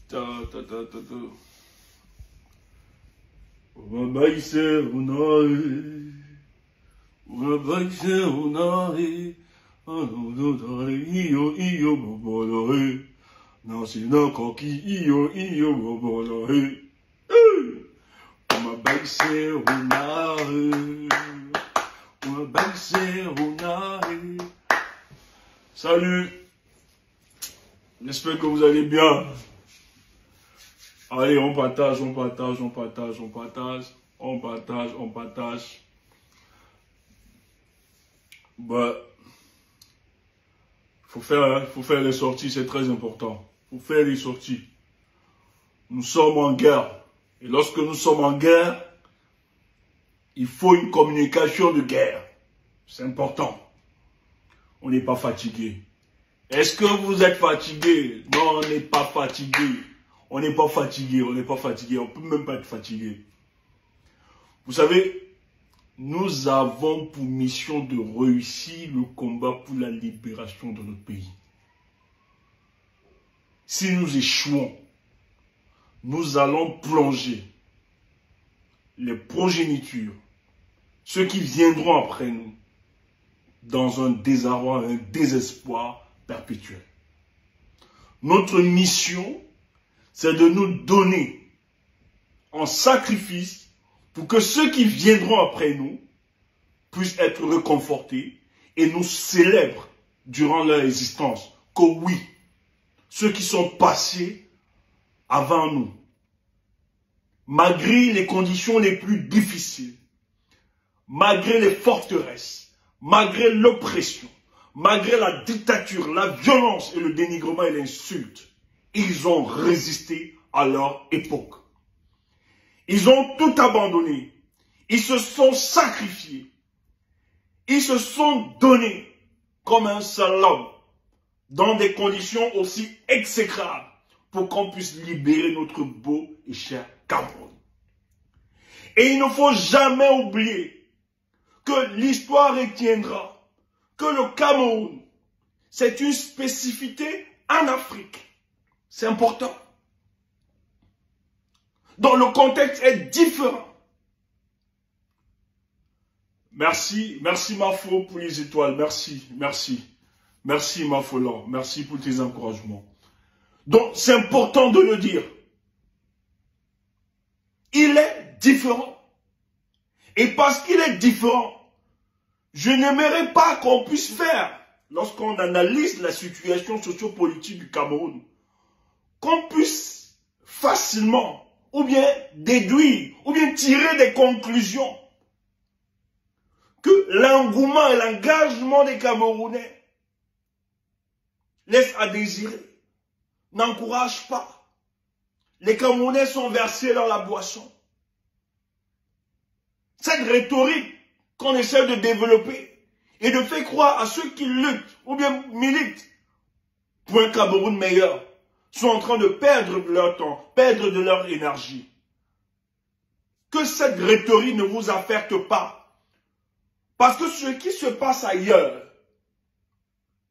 Ta, ta, ta, ta, ta. Umabaise unae. Umabaise unae. Anodotare iyo iyo babalae. Nasina kaki iyo iyo babalae. Umabaise unae. Umabaise unae. Salut. J'espère que vous allez bien. Allez, on partage, on partage, on partage, on partage, on partage, on partage. Bah, faut faire les sorties, c'est très important. Faut faire les sorties. Nous sommes en guerre. Et lorsque nous sommes en guerre, il faut une communication de guerre. C'est important. On n'est pas fatigué. Est-ce que vous êtes fatigué? Non, on n'est pas fatigué. On n'est pas fatigué, on n'est pas fatigué. On ne peut même pas être fatigué. Vous savez, nous avons pour mission de réussir le combat pour la libération de notre pays. Si nous échouons, nous allons plonger les progénitures, ceux qui viendront après nous, dans un désarroi, un désespoir perpétuel. Notre mission, c'est de nous donner en sacrifice pour que ceux qui viendront après nous puissent être réconfortés et nous célèbrent durant leur existence que oui, ceux qui sont passés avant nous, malgré les conditions les plus difficiles, malgré les forteresses, malgré l'oppression, malgré la dictature, la violence et le dénigrement et l'insulte, ils ont résisté à leur époque. Ils ont tout abandonné. Ils se sont sacrifiés. Ils se sont donnés comme un seul homme dans des conditions aussi exécrables pour qu'on puisse libérer notre beau et cher Cameroun. Et il ne faut jamais oublier que l'histoire retiendra que le Cameroun, c'est une spécificité en Afrique. C'est important. Donc le contexte est différent. Merci, merci Mafo pour les étoiles. Merci, merci. Merci Mafolan. Merci pour tes encouragements. Donc c'est important de le dire. Il est différent. Et parce qu'il est différent, je n'aimerais pas qu'on puisse faire, lorsqu'on analyse la situation sociopolitique du Cameroun, qu'on puisse facilement, ou bien déduire, ou bien tirer des conclusions, que l'engouement et l'engagement des Camerounais laisse à désirer, n'encourage pas. Les Camerounais sont versés dans la boisson. Cette rhétorique qu'on essaie de développer et de faire croire à ceux qui luttent ou bien militent pour un Cameroun meilleur sont en train de perdre leur temps, perdre de leur énergie. Que cette rhétorique ne vous affecte pas. Parce que ce qui se passe ailleurs,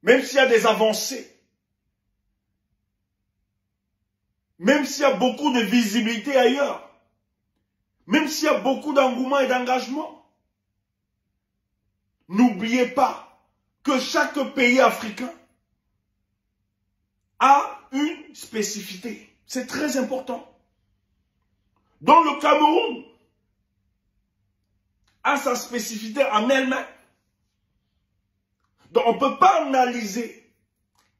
même s'il y a des avancées, même s'il y a beaucoup de visibilité ailleurs, même s'il y a beaucoup d'engouement et d'engagement, n'oubliez pas que chaque pays africain a une spécificité. C'est très important. Donc le Cameroun a sa spécificité en elle-même. Donc on ne peut pas analyser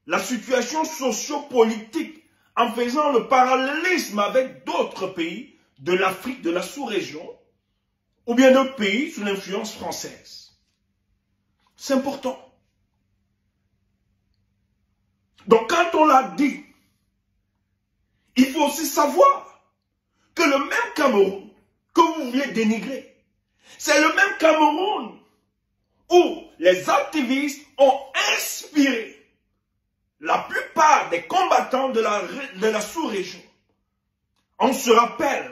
la situation socio-politique en faisant le parallélisme avec d'autres pays de l'Afrique, de la sous-région, ou bien de pays sous l'influence française. C'est important. Donc quand on l'a dit, il faut aussi savoir que le même Cameroun que vous voulez dénigrer, c'est le même Cameroun où les activistes ont inspiré la plupart des combattants de la sous-région. On se rappelle,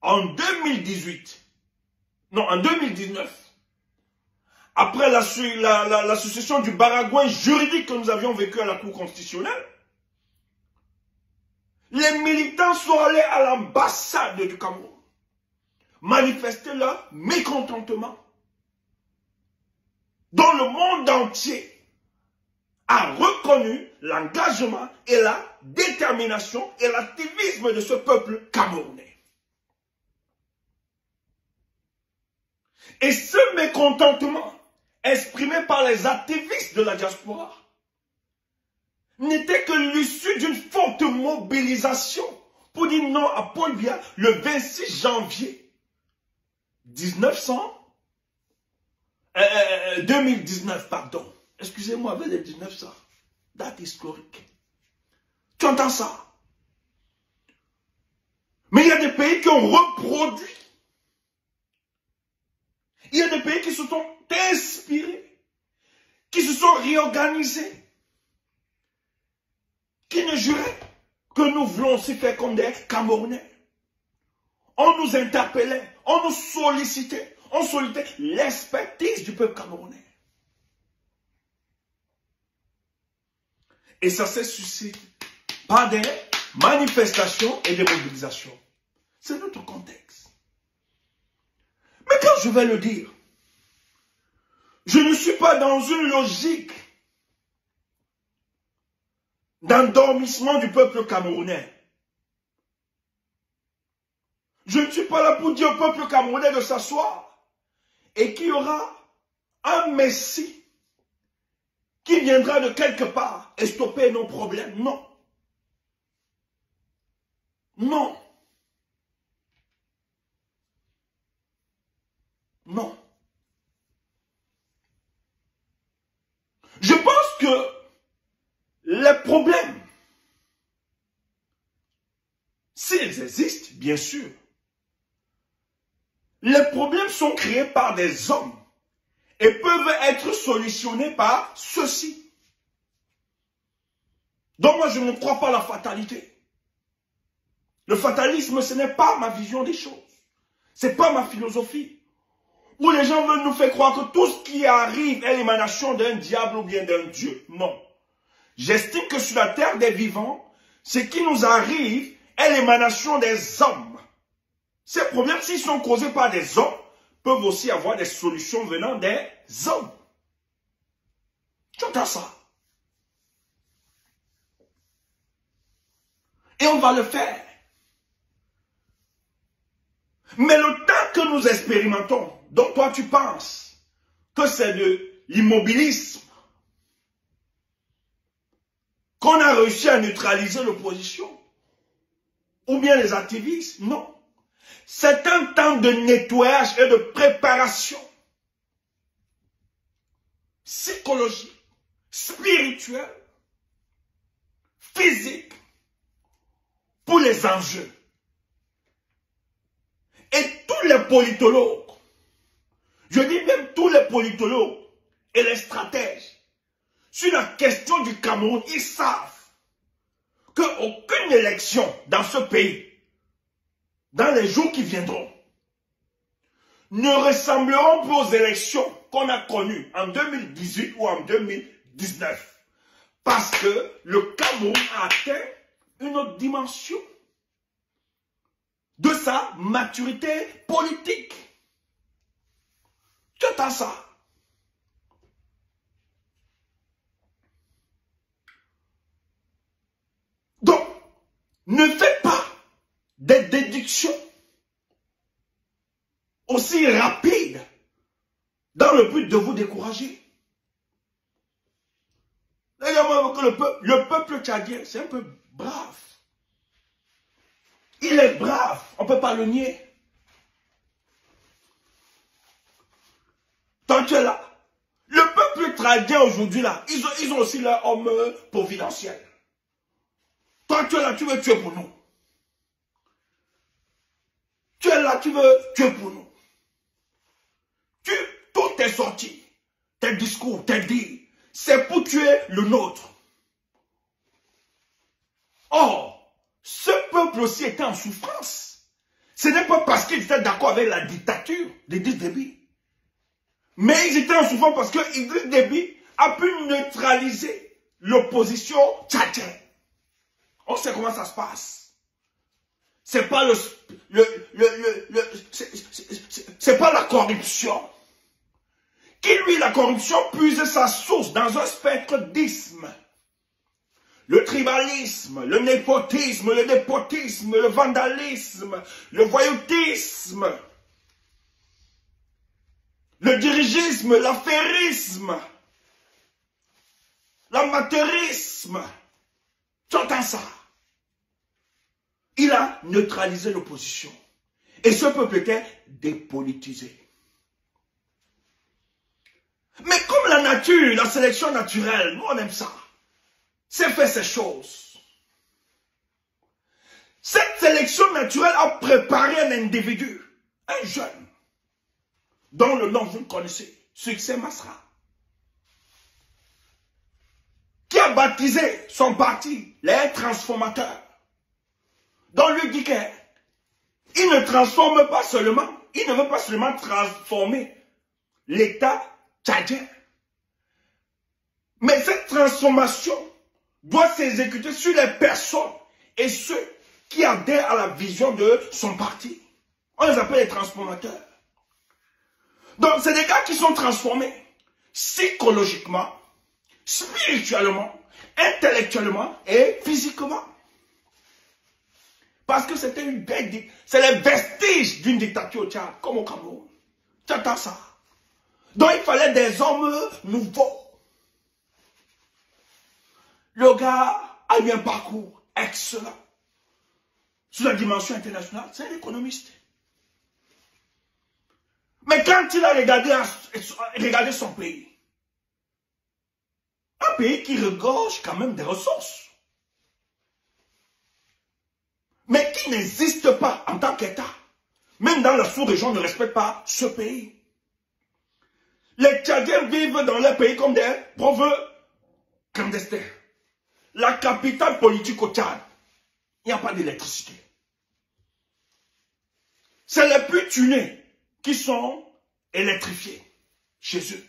en 2018, non, en 2019, après la succession du baragouin juridique que nous avions vécu à la Cour constitutionnelle, Les militants sont allés à l'ambassade du Cameroun manifester leur mécontentement, dont le monde entier a reconnu l'engagement et la détermination et l'activisme de ce peuple camerounais. Et ce mécontentement exprimé par les activistes de la diaspora n'était que l'issue d'une forte mobilisation pour dire non à Paul Biya le 26 janvier 2019, pardon. Excusez-moi, avec les 1900. Date historique. Tu entends ça? Mais il y a des pays qui ont reproduit. Il y a des pays qui se sont inspirés, qui se sont réorganisés, qui ne juraient que nous voulons aussi faire comme des Camerounais. On nous interpellait, on nous sollicitait, on sollicitait l'expertise du peuple camerounais. Et ça s'est suscité par des manifestations et des mobilisations. C'est notre contexte. Mais quand je vais le dire, je ne suis pas dans une logique d'endormissement du peuple camerounais. Je ne suis pas là pour dire au peuple camerounais de s'asseoir et qu'il y aura un messie qui viendra de quelque part et stopper nos problèmes. Non. Non. Non. Je pense que les problèmes, s'ils existent, bien sûr, les problèmes sont créés par des hommes et peuvent être solutionnés par ceux-ci. Donc moi, je ne crois pas à la fatalité. Le fatalisme, ce n'est pas ma vision des choses. Ce n'est pas ma philosophie. Où les gens veulent nous faire croire que tout ce qui arrive est l'émanation d'un diable ou bien d'un Dieu. Non. J'estime que sur la terre des vivants, ce qui nous arrive est l'émanation des hommes. Ces problèmes, s'ils sont causés par des hommes, peuvent aussi avoir des solutions venant des hommes. Tu entends ça? Et on va le faire. Mais le temps que nous expérimentons, donc toi tu penses que c'est de l'immobilisme, qu'on a réussi à neutraliser l'opposition, ou bien les activistes, non. C'est un temps de nettoyage et de préparation psychologique, spirituelle, physique, pour les enjeux. Et tous les politologues, je dis même tous les politologues et les stratèges, sur la question du Cameroun, ils savent qu'aucune élection dans ce pays, dans les jours qui viendront, ne ressembleront plus aux élections qu'on a connues en 2018 ou en 2019. Parce que le Cameroun a atteint une autre dimension de sa maturité politique. Tu entends ça? Donc, ne faites pas des déductions aussi rapides dans le but de vous décourager. D'ailleurs, le peuple tchadien, c'est un peu brave. Il est brave, on ne peut pas le nier. Tant tu es là, le peuple tchadien aujourd'hui là, ils ont aussi leur homme providentiel. Toi tu es là, tu veux tuer pour nous. Tu es là, tu veux tuer pour nous. Tout est sorti. Tes discours, tes dits, c'est pour tuer le nôtre. Or, ce peuple aussi était en souffrance. Ce n'est pas parce qu'ils étaient d'accord avec la dictature d'Idriss Déby. Mais ils étaient en souffrance parce que Idriss Déby a pu neutraliser l'opposition tchadienne. On sait comment ça se passe. C'est pas c'est pas la corruption. Qui, lui, la corruption puise sa source dans un spectre d'isme. Le tribalisme, le népotisme, le vandalisme, le voyoutisme, le dirigisme, l'affairisme, l'amateurisme. Tu entends ça? Il a neutralisé l'opposition. Et ce peuple était dépolitisé. Mais comme la nature, la sélection naturelle, nous on aime ça. C'est fait ces choses. Cette sélection naturelle a préparé un individu, un jeune, dont le nom vous le connaissez, Succès Masra, qui a baptisé son parti, les transformateurs. Donc lui dit qu'il ne transforme pas seulement, il ne veut pas seulement transformer l'État tchadien. Mais cette transformation doit s'exécuter sur les personnes et ceux qui adhèrent à la vision de son parti. On les appelle les transformateurs. Donc c'est des gars qui sont transformés psychologiquement, spirituellement, intellectuellement et physiquement. Parce que c'est les vestiges d'une dictature au Tchad, comme au Cameroun. Tu entends ça? Donc il fallait des hommes nouveaux. Le gars a eu un parcours excellent. Sur la dimension internationale, c'est un économiste. Mais quand il a regardé son pays, un pays qui regorge quand même des ressources, mais qui n'existe pas en tant qu'État, même dans la sous-région, ne respecte pas ce pays. Les Tchadiens vivent dans leur pays comme des pauvres clandestins. La capitale politique au Tchad, il n'y a pas d'électricité. C'est les plus tunés qui sont électrifiés chez eux.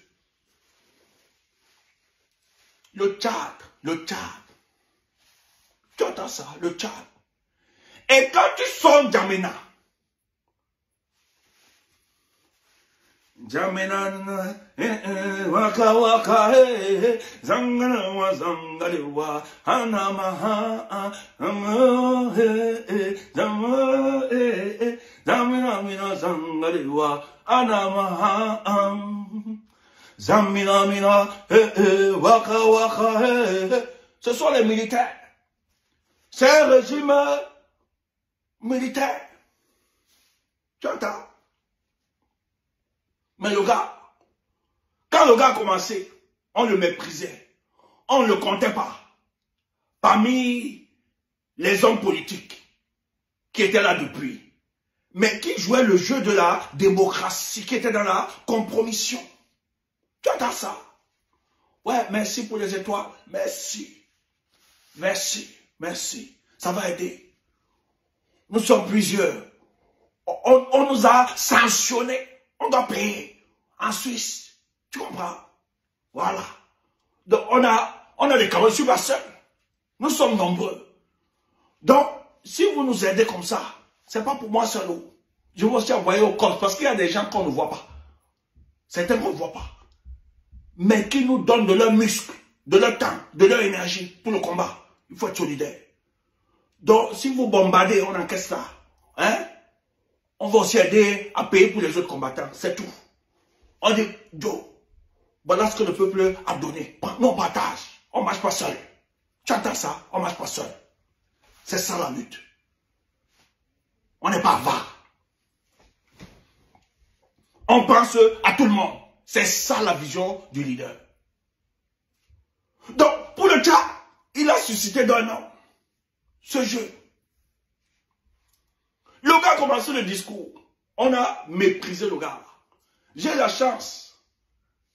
Le Tchad. Tu entends ça, le Tchad. Et quand tu sors N'Djamena, N'Djamena, waka waka, zangana wa zangale wa, anamaha, zamina mina zangale wa, anamaha, zamina mina, waka waka. Ce sont les militaires. C'est un régime militaire. Tu entends? Mais le gars, quand le gars a commencé, on le méprisait. On ne le comptait pas. Parmi les hommes politiques qui étaient là depuis. Mais qui jouaient le jeu de la démocratie, qui étaient dans la compromission. Tu entends ça? Ouais, merci pour les étoiles. Merci. Merci. Merci. Ça va aider. Nous sommes plusieurs. On nous a sanctionnés. On doit payer en Suisse. Tu comprends? Voilà. Donc, on a des carreaux sur la seule. Nous sommes nombreux. Donc, si vous nous aidez comme ça, c'est pas pour moi seul. Je vais aussi envoyer au corps parce qu'il y a des gens qu'on ne voit pas. Certains qu'on ne voit pas. Mais qui nous donnent de leurs muscles, de leur temps, de leur énergie pour le combat. Il faut être solidaire. Donc, si vous bombardez, on encaisse ça. Hein? On va aussi aider à payer pour les autres combattants. C'est tout. On dit, Joe, voilà ce que le peuple a donné. Nous, on partage. On ne marche pas seul. Tu entends ça? On ne marche pas seul. C'est ça la lutte. On n'est pas avare. On pense à tout le monde. C'est ça la vision du leader. Donc, pour le Tchad, il a suscité d'un nom ce jeu. Le gars a commencé le discours. On a méprisé le gars. J'ai la chance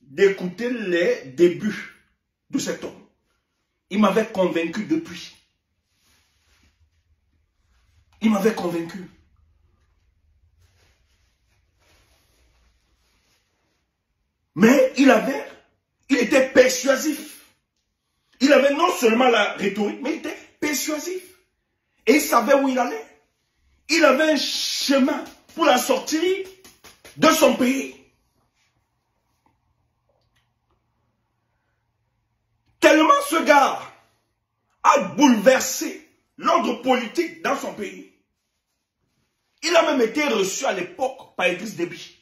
d'écouter les débuts de cet homme. Il m'avait convaincu depuis. Il m'avait convaincu. Mais il était persuasif. Il avait non seulement la rhétorique, mais il était persuasif. Et il savait où il allait. il avait un chemin pour la sortir de son pays. Tellement ce gars a bouleversé l'ordre politique dans son pays. Il a même été reçu à l'époque par Idriss Déby.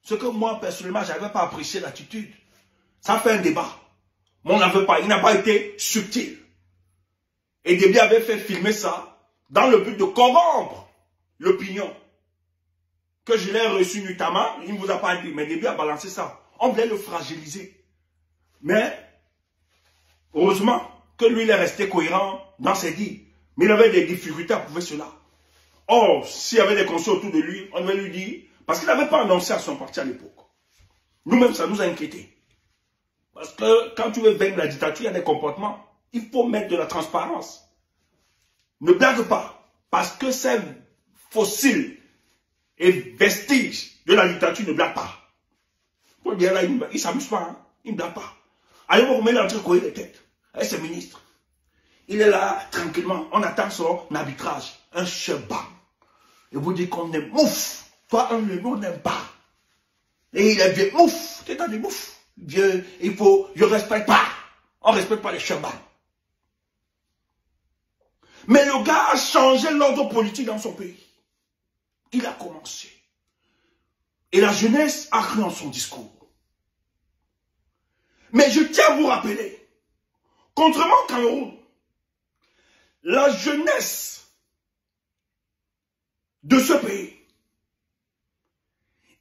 Ce que moi, personnellement, je n'avais pas apprécié l'attitude. Ça fait un débat. Mais on n'avait pas, il n'a pas été subtil. Et Déby avait fait filmer ça dans le but de corrompre l'opinion. Que je l'ai reçu notamment, il ne vous a pas dit, mais Déby a balancé ça. On voulait le fragiliser. Mais, heureusement que lui, il est resté cohérent dans ses dits. Mais il avait des difficultés à prouver cela. Or, s'il y avait des conseils autour de lui, on devait lui dire, parce qu'il n'avait pas annoncé à son parti à l'époque. Nous-mêmes, ça nous a inquiétés. Parce que quand tu veux vaincre la dictature, il y a des comportements. Il faut mettre de la transparence. Ne blague pas. Parce que ces fossiles et vestiges de la dictature ne blaguent pas. Pour dire là, il ne s'amuse pas. Hein? Il ne blague pas. Allez, on met l'entrée courir les têtes. Et ce ministre. Il est là, tranquillement. On attend son arbitrage. Un cheval. Et vous dites qu'on est mouf. Toi, un lion, on n'aime pas. Et il est vieux. Mouf. Tu es dans des moufs. Vieux, il faut, je ne respecte pas. On ne respecte pas les chevaux. Mais le gars a changé l'ordre politique dans son pays. Il a commencé. Et la jeunesse a cru en son discours. Mais je tiens à vous rappeler, contrairement au Cameroun, la jeunesse de ce pays,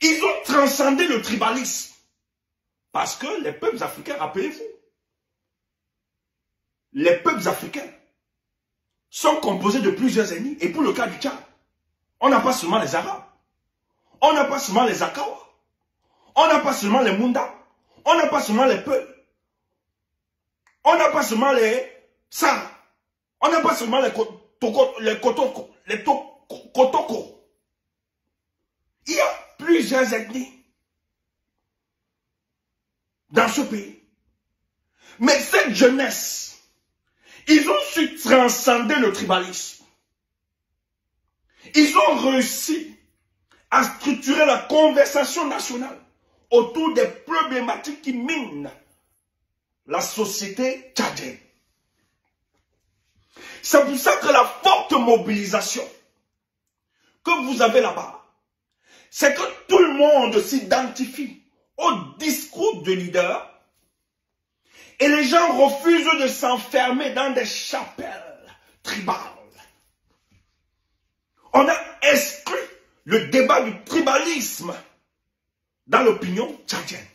ils ont transcendé le tribalisme. Parce que les peuples africains, rappelez-vous, les peuples africains sont composés de plusieurs ethnies. Et pour le cas du Tchad, on n'a pas seulement les Arabes, on n'a pas seulement les Akawa, on n'a pas seulement les Munda, on n'a pas seulement les Peuls, on n'a pas seulement les Sara, on n'a pas seulement les Kotoko. Il y a plusieurs ethnies dans ce pays. Mais cette jeunesse, ils ont su transcender le tribalisme. Ils ont réussi à structurer la conversation nationale autour des problématiques qui minent la société tchadienne. C'est pour ça que la forte mobilisation que vous avez là-bas, c'est que tout le monde s'identifie au discours de leader et les gens refusent de s'enfermer dans des chapelles tribales. On a exclu le débat du tribalisme dans l'opinion tchadienne.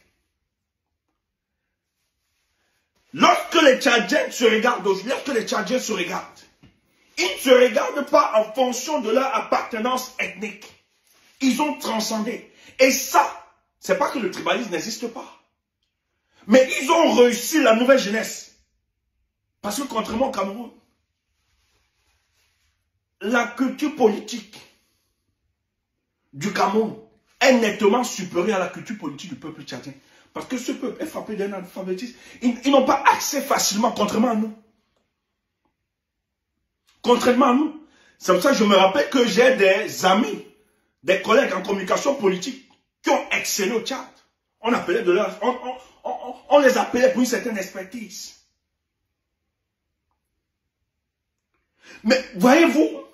Lorsque les Tchadiens se regardent, ils ne se regardent pas en fonction de leur appartenance ethnique. Ils ont transcendé. Et ça, c'est pas que le tribalisme n'existe pas. Mais ils ont réussi la nouvelle jeunesse. Parce que contrairement au Cameroun, la culture politique du Cameroun est nettement supérieure à la culture politique du peuple tchadien. Parce que ce peuple est frappé d'un analphabétisme. Ils n'ont pas accès facilement, contrairement à nous. Contrairement à nous. C'est pour ça que je me rappelle que j'ai des amis, des collègues en communication politique qui ont excellé au Tchad. On les appelait pour une certaine expertise. Mais voyez-vous,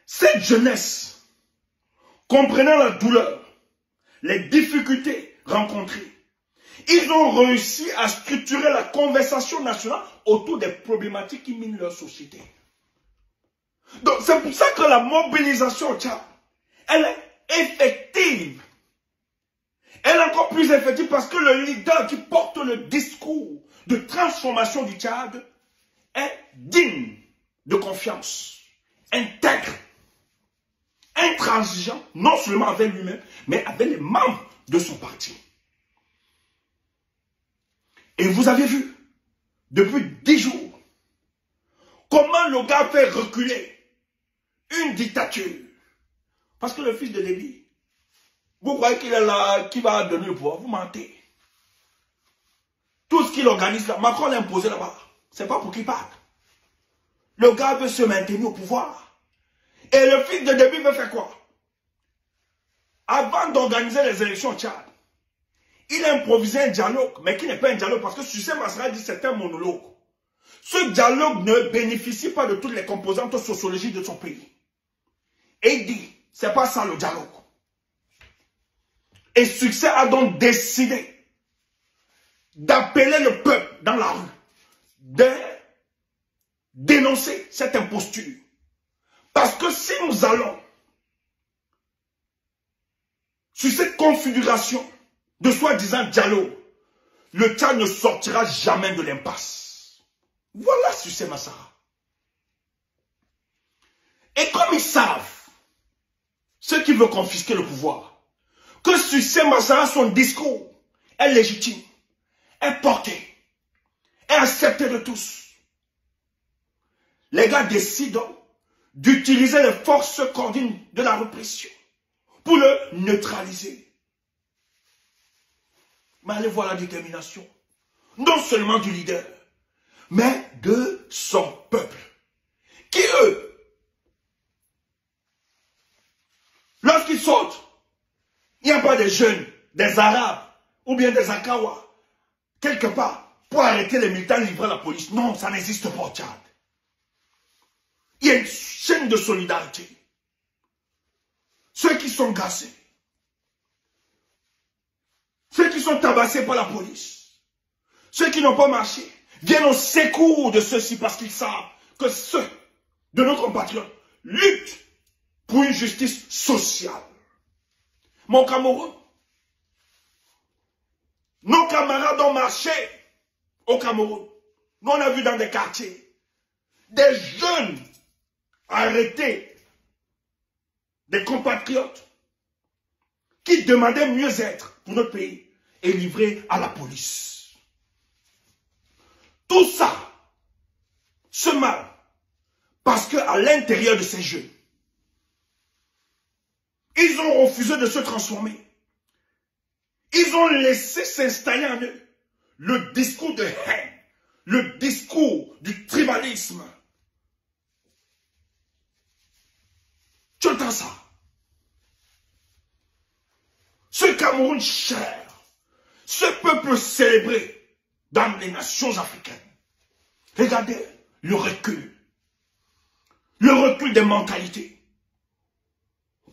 cette jeunesse, comprenant la douleur, les difficultés rencontrées, ils ont réussi à structurer la conversation nationale autour des problématiques qui minent leur société. Donc c'est pour ça que la mobilisation au Tchad, elle est effective. Elle est encore plus effective parce que le leader qui porte le discours de transformation du Tchad est digne de confiance, intègre, intransigeant, non seulement avec lui-même, mais avec les membres de son parti. Et vous avez vu, depuis 10 jours, comment le gars fait reculer une dictature. Parce que le fils de Déby, vous croyez qu'il est là, qui va donner le pouvoir, vous mentez. Tout ce qu'il organise là, Macron l'a imposé là-bas. C'est pas pour qu'il parte. Le gars veut se maintenir au pouvoir. Et le fils de Déby veut faire quoi? Avant d'organiser les élections au Tchad, il a improvisé un dialogue, mais qui n'est pas un dialogue, parce que Sucé Masra dit que c'est un monologue. Ce dialogue ne bénéficie pas de toutes les composantes sociologiques de son pays. Et il dit, c'est pas ça le dialogue. Et Succès a donc décidé d'appeler le peuple dans la rue, de dénoncer cette imposture. Parce que si nous allons sur cette configuration de soi-disant dialogue, le Tchad ne sortira jamais de l'impasse. Voilà Sucé Masra. Et comme ils savent, ceux qui veulent confisquer le pouvoir, que Sucé Masra, son discours est légitime, est porté, est accepté de tous, les gars décident d'utiliser les forces coordonnées de la répression pour le neutraliser. Mais allez voir la détermination, non seulement du leader, mais de son peuple, qui eux, lorsqu'ils sortent, il n'y a pas des jeunes, des Arabes, ou bien des Akawa, quelque part, pour arrêter les militants livrés à la police. Non, ça n'existe pas au Tchad. Il y a une chaîne de solidarité. Ceux qui sont gassés, ceux qui sont tabassés par la police, ceux qui n'ont pas marché, viennent au secours de ceux-ci parce qu'ils savent que ceux de nos compatriotes luttent pour une justice sociale. Mon Cameroun, nos camarades ont marché au Cameroun. Nous on a vu dans des quartiers des jeunes arrêtés, des compatriotes qui demandaient mieux être pour notre pays et livrés à la police. Tout ça se mal parce qu'à l'intérieur de ces jeunes, ils ont refusé de se transformer. Ils ont laissé s'installer en eux le discours de haine, le discours du tribalisme. Tu entends ça? Ce Cameroun cher, ce peuple célébré dans les nations africaines. Regardez le recul des mentalités.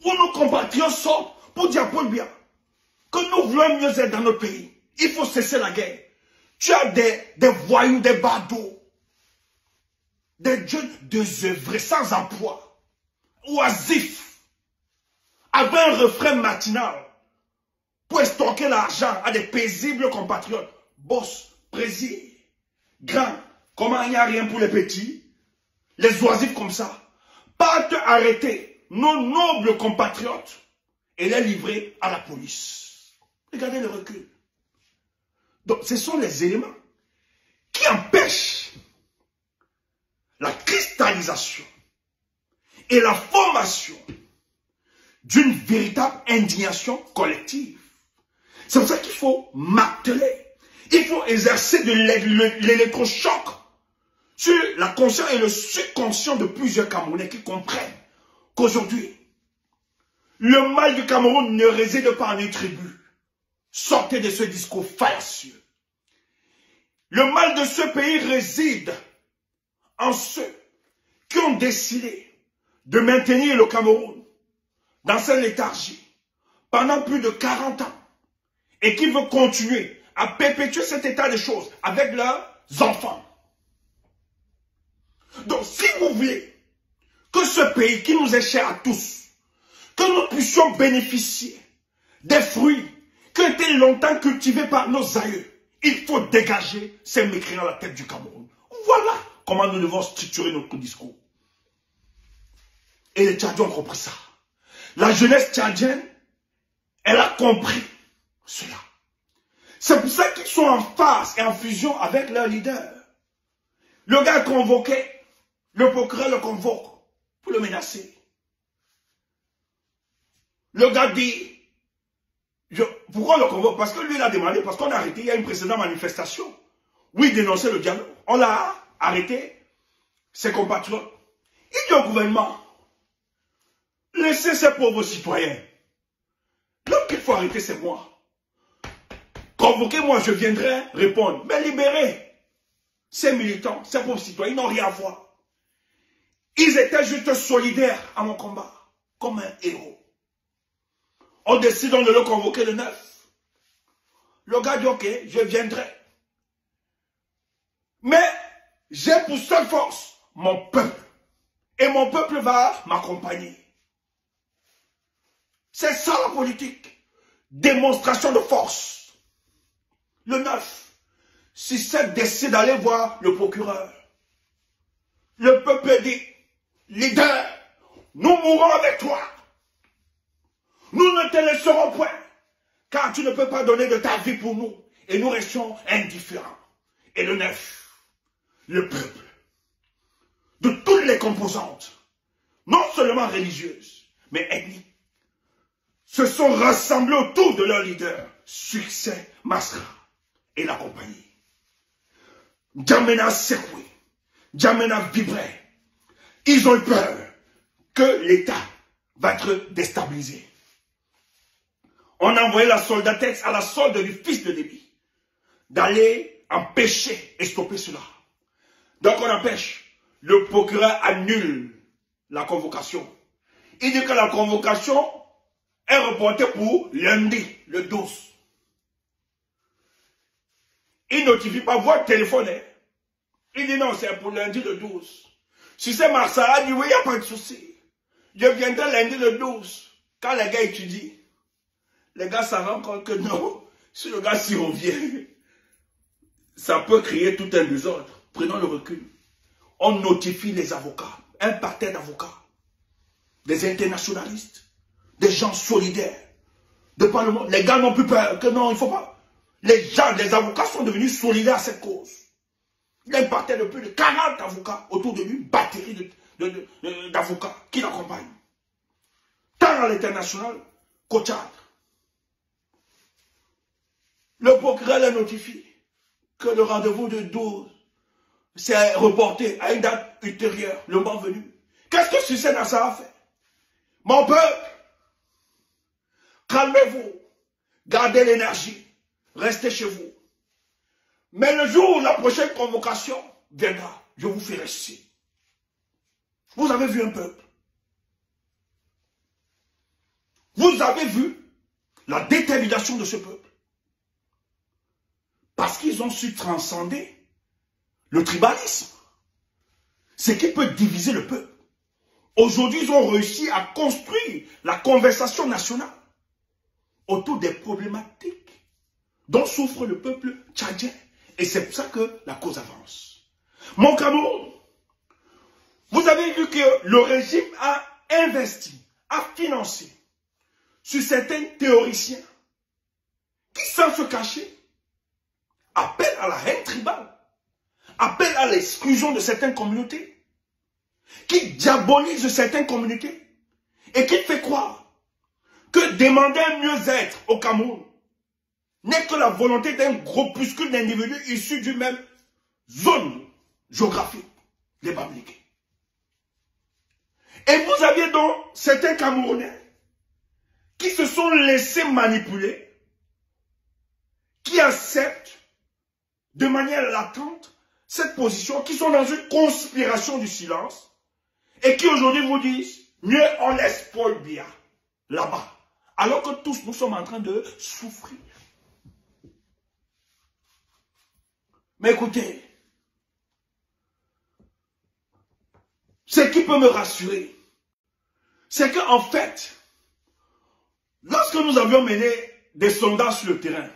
Où nos compatriotes sortent pour dire pour bien que nous voulons mieux être dans notre pays. Il faut cesser la guerre. Tu as des voyous, des badauds, des jeunes désœuvrés, sans emploi, oisifs, avec un refrain matinal pour stocker l'argent à des paisibles compatriotes. Boss, président, grand, comment il n'y a rien pour les petits, les oisifs comme ça, partent arrêter nos nobles compatriotes et les livrer à la police. Regardez le recul. Donc, ce sont les éléments qui empêchent la cristallisation et la formation d'une véritable indignation collective. C'est pour ça qu'il faut marteler. Il faut exercer de l'électrochoc sur la conscience et le subconscient de plusieurs Camerounais qui comprennent qu'aujourd'hui, le mal du Cameroun ne réside pas en une tribu. Sortez de ce discours fallacieux. Le mal de ce pays réside en ceux qui ont décidé de maintenir le Cameroun dans cette léthargie pendant plus de 40 ans et qui veulent continuer à perpétuer cet état de choses avec leurs enfants. Donc, si vous voulez que ce pays qui nous est cher à tous, que nous puissions bénéficier des fruits qui ont été longtemps cultivés par nos aïeux, il faut dégager ces mécréants à la tête du Cameroun. Voilà comment nous devons structurer notre discours. Et les Tchadiens ont compris ça. La jeunesse tchadienne, elle a compris cela. C'est pour ça qu'ils sont en face et en fusion avec leur leader. Le gars convoqué, le procureur le convoque pour le menacer. Le gars dit, pourquoi on le convoque? Parce que lui, il a demandé, parce qu'on a arrêté, il y a une précédente manifestation où il dénonçait le dialogue. On l'a arrêté, ses compatriotes. Il dit au gouvernement, Laissez ces pauvres citoyens. L'homme qu'il faut arrêter, c'est moi. Convoquez-moi, je viendrai répondre. Mais libérez ces militants, ces pauvres citoyens, ils n'ont rien à voir. Ils étaient juste solidaires à mon combat, comme un héros. On décide de le convoquer le 9. Le gars dit, ok, je viendrai. Mais j'ai pour seule force mon peuple. Et mon peuple va m'accompagner. C'est ça la politique. Démonstration de force. Le 9. Si c'est décide d'aller voir le procureur. Le peuple dit, leader, nous mourrons avec toi. Nous ne te laisserons point. Car tu ne peux pas donner de ta vie pour nous. Et nous restions indifférents. Et le 9, le peuple, de toutes les composantes, non seulement religieuses, mais ethniques, se sont rassemblés autour de leur leader, Succès Masra, et la compagnie. Djamena secoué, Djamena vibré. Ils ont eu peur que l'État va être déstabilisé. On a envoyé la soldatex à la solde du fils de Déby d'aller empêcher et stopper cela. Donc on empêche. Le procureur annule la convocation. Il dit que la convocation est reportée pour lundi, le 12. Il notifie pas votre téléphone. Il dit non, c'est pour lundi le 12. Si c'est Marsara, dit oui, il n'y a pas de souci. Je viendrai lundi le 12. Quand les gars étudient, les gars se rendent compte que non, si le gars s'y revient, ça peut créer tout un désordre. Prenons le recul. On notifie les avocats, un parterre d'avocats, des internationalistes, des gens solidaires, de par le monde. Les gars n'ont plus peur, que non, il ne faut pas. Les gens, les avocats sont devenus solidaires à cette cause. Il y a un parterre de plus de 40 avocats autour de lui, une batterie d'avocats qui l'accompagnent. Tant à l'international qu'au Tchad. Le procureur a notifié que le rendez-vous de 12 s'est reporté à une date ultérieure, le moment venu. Qu'est-ce que Succès Masra a fait? Mon peuple, calmez-vous, gardez l'énergie, restez chez vous. Mais le jour où la prochaine convocation viendra, je vous ferai signe. Vous avez vu un peuple. Vous avez vu la détermination de ce peuple. Parce qu'ils ont su transcender le tribalisme. Ce qui peut diviser le peuple. Aujourd'hui, ils ont réussi à construire la conversation nationale autour des problématiques dont souffre le peuple tchadien. Et c'est pour ça que la cause avance. Mon Cameroun, vous avez vu que le régime a investi, a financé sur certains théoriciens qui, sans se cacher, appellent à la haine tribale, appellent à l'exclusion de certaines communautés, qui diabolisent certaines communautés et qui fait croire que demander un mieux-être au Cameroun n'est que la volonté d'un groupuscule d'individus issus d'une même zone géographique, les Bamileke. Et vous aviez donc certains Camerounais qui se sont laissés manipuler, qui acceptent de manière latente cette position, qui sont dans une conspiration du silence, et qui aujourd'hui vous disent, mieux on laisse Paul Biya là-bas, alors que tous nous sommes en train de souffrir. Mais écoutez, ce qui peut me rassurer, c'est qu'en fait, lorsque nous avions mené des sondages sur le terrain,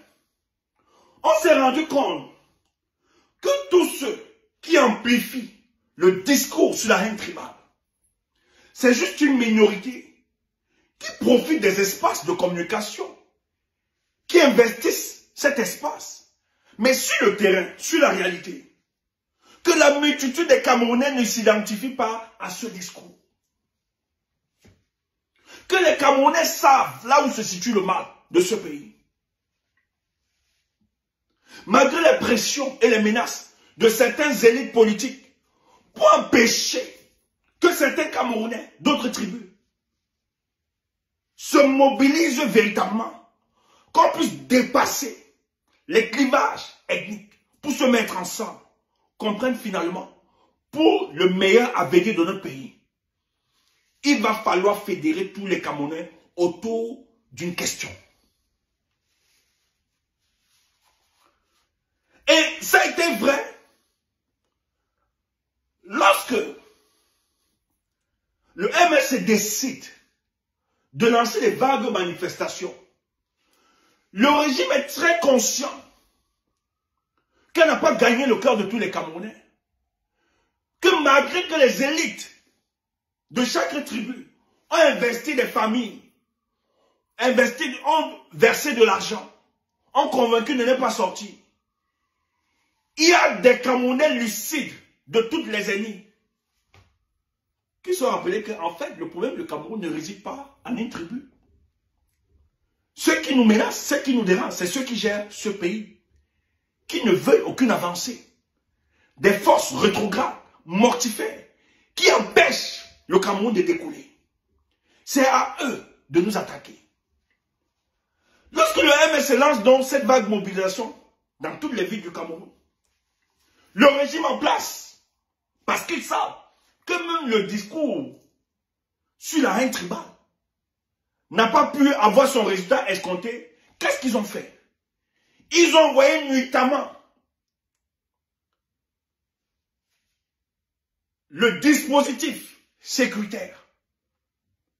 on s'est rendu compte que tous ceux qui amplifient le discours sur la haine tribale, c'est juste une minorité qui profite des espaces de communication, qui investissent cet espace. Mais sur le terrain, sur la réalité, que la multitude des Camerounais ne s'identifient pas à ce discours. Que les Camerounais savent là où se situe le mal de ce pays. Malgré les pressions et les menaces de certaines élites politiques pour empêcher que certains Camerounais, d'autres tribus, se mobilisent véritablement, qu'on puisse dépasser les clivages ethniques pour se mettre ensemble, comprennent finalement, pour le meilleur avenir de notre pays, il va falloir fédérer tous les Camerounais autour d'une question. Et ça a été vrai lorsque le MLC décide de lancer des vagues manifestations. Le régime est très conscient qu'elle n'a pas gagné le cœur de tous les Camerounais. Que malgré que les élites de chaque tribu ont investi des familles, ont versé de l'argent, ont convaincu de ne pas sortir, il y a des Camerounais lucides de toutes les ethnies qui sont rappelés qu'en fait, le problème du Cameroun ne réside pas en une tribu. Ceux qui nous menacent, ceux qui nous dérangent, c'est ceux qui gèrent ce pays, qui ne veulent aucune avancée. Des forces rétrogrades, mortifères, qui empêchent le Cameroun de découler. C'est à eux de nous attaquer. Lorsque le MS lance donc cette vague mobilisation dans toutes les villes du Cameroun, le régime en place, parce qu'ils savent que même le discours sur la haine tribale n'a pas pu avoir son résultat escompté, qu'est-ce qu'ils ont fait? Ils ont envoyé nuitamment le dispositif sécuritaire,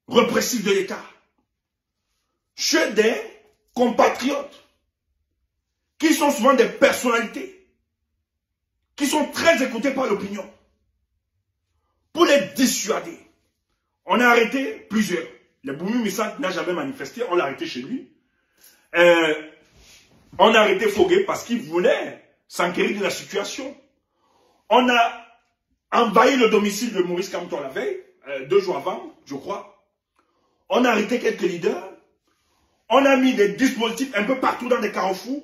répressif de l'État, chez des compatriotes, qui sont souvent des personnalités, qui sont très écoutés par l'opinion, pour les dissuader. On a arrêté plusieurs. Le Boumi Missa n'a jamais manifesté, on l'a arrêté chez lui. On a arrêté Fogué parce qu'il voulait s'enquérir de la situation. On a envahi le domicile de Maurice Kamto la veille, 2 jours avant, je crois. On a arrêté quelques leaders. On a mis des dispositifs un peu partout dans des carrefours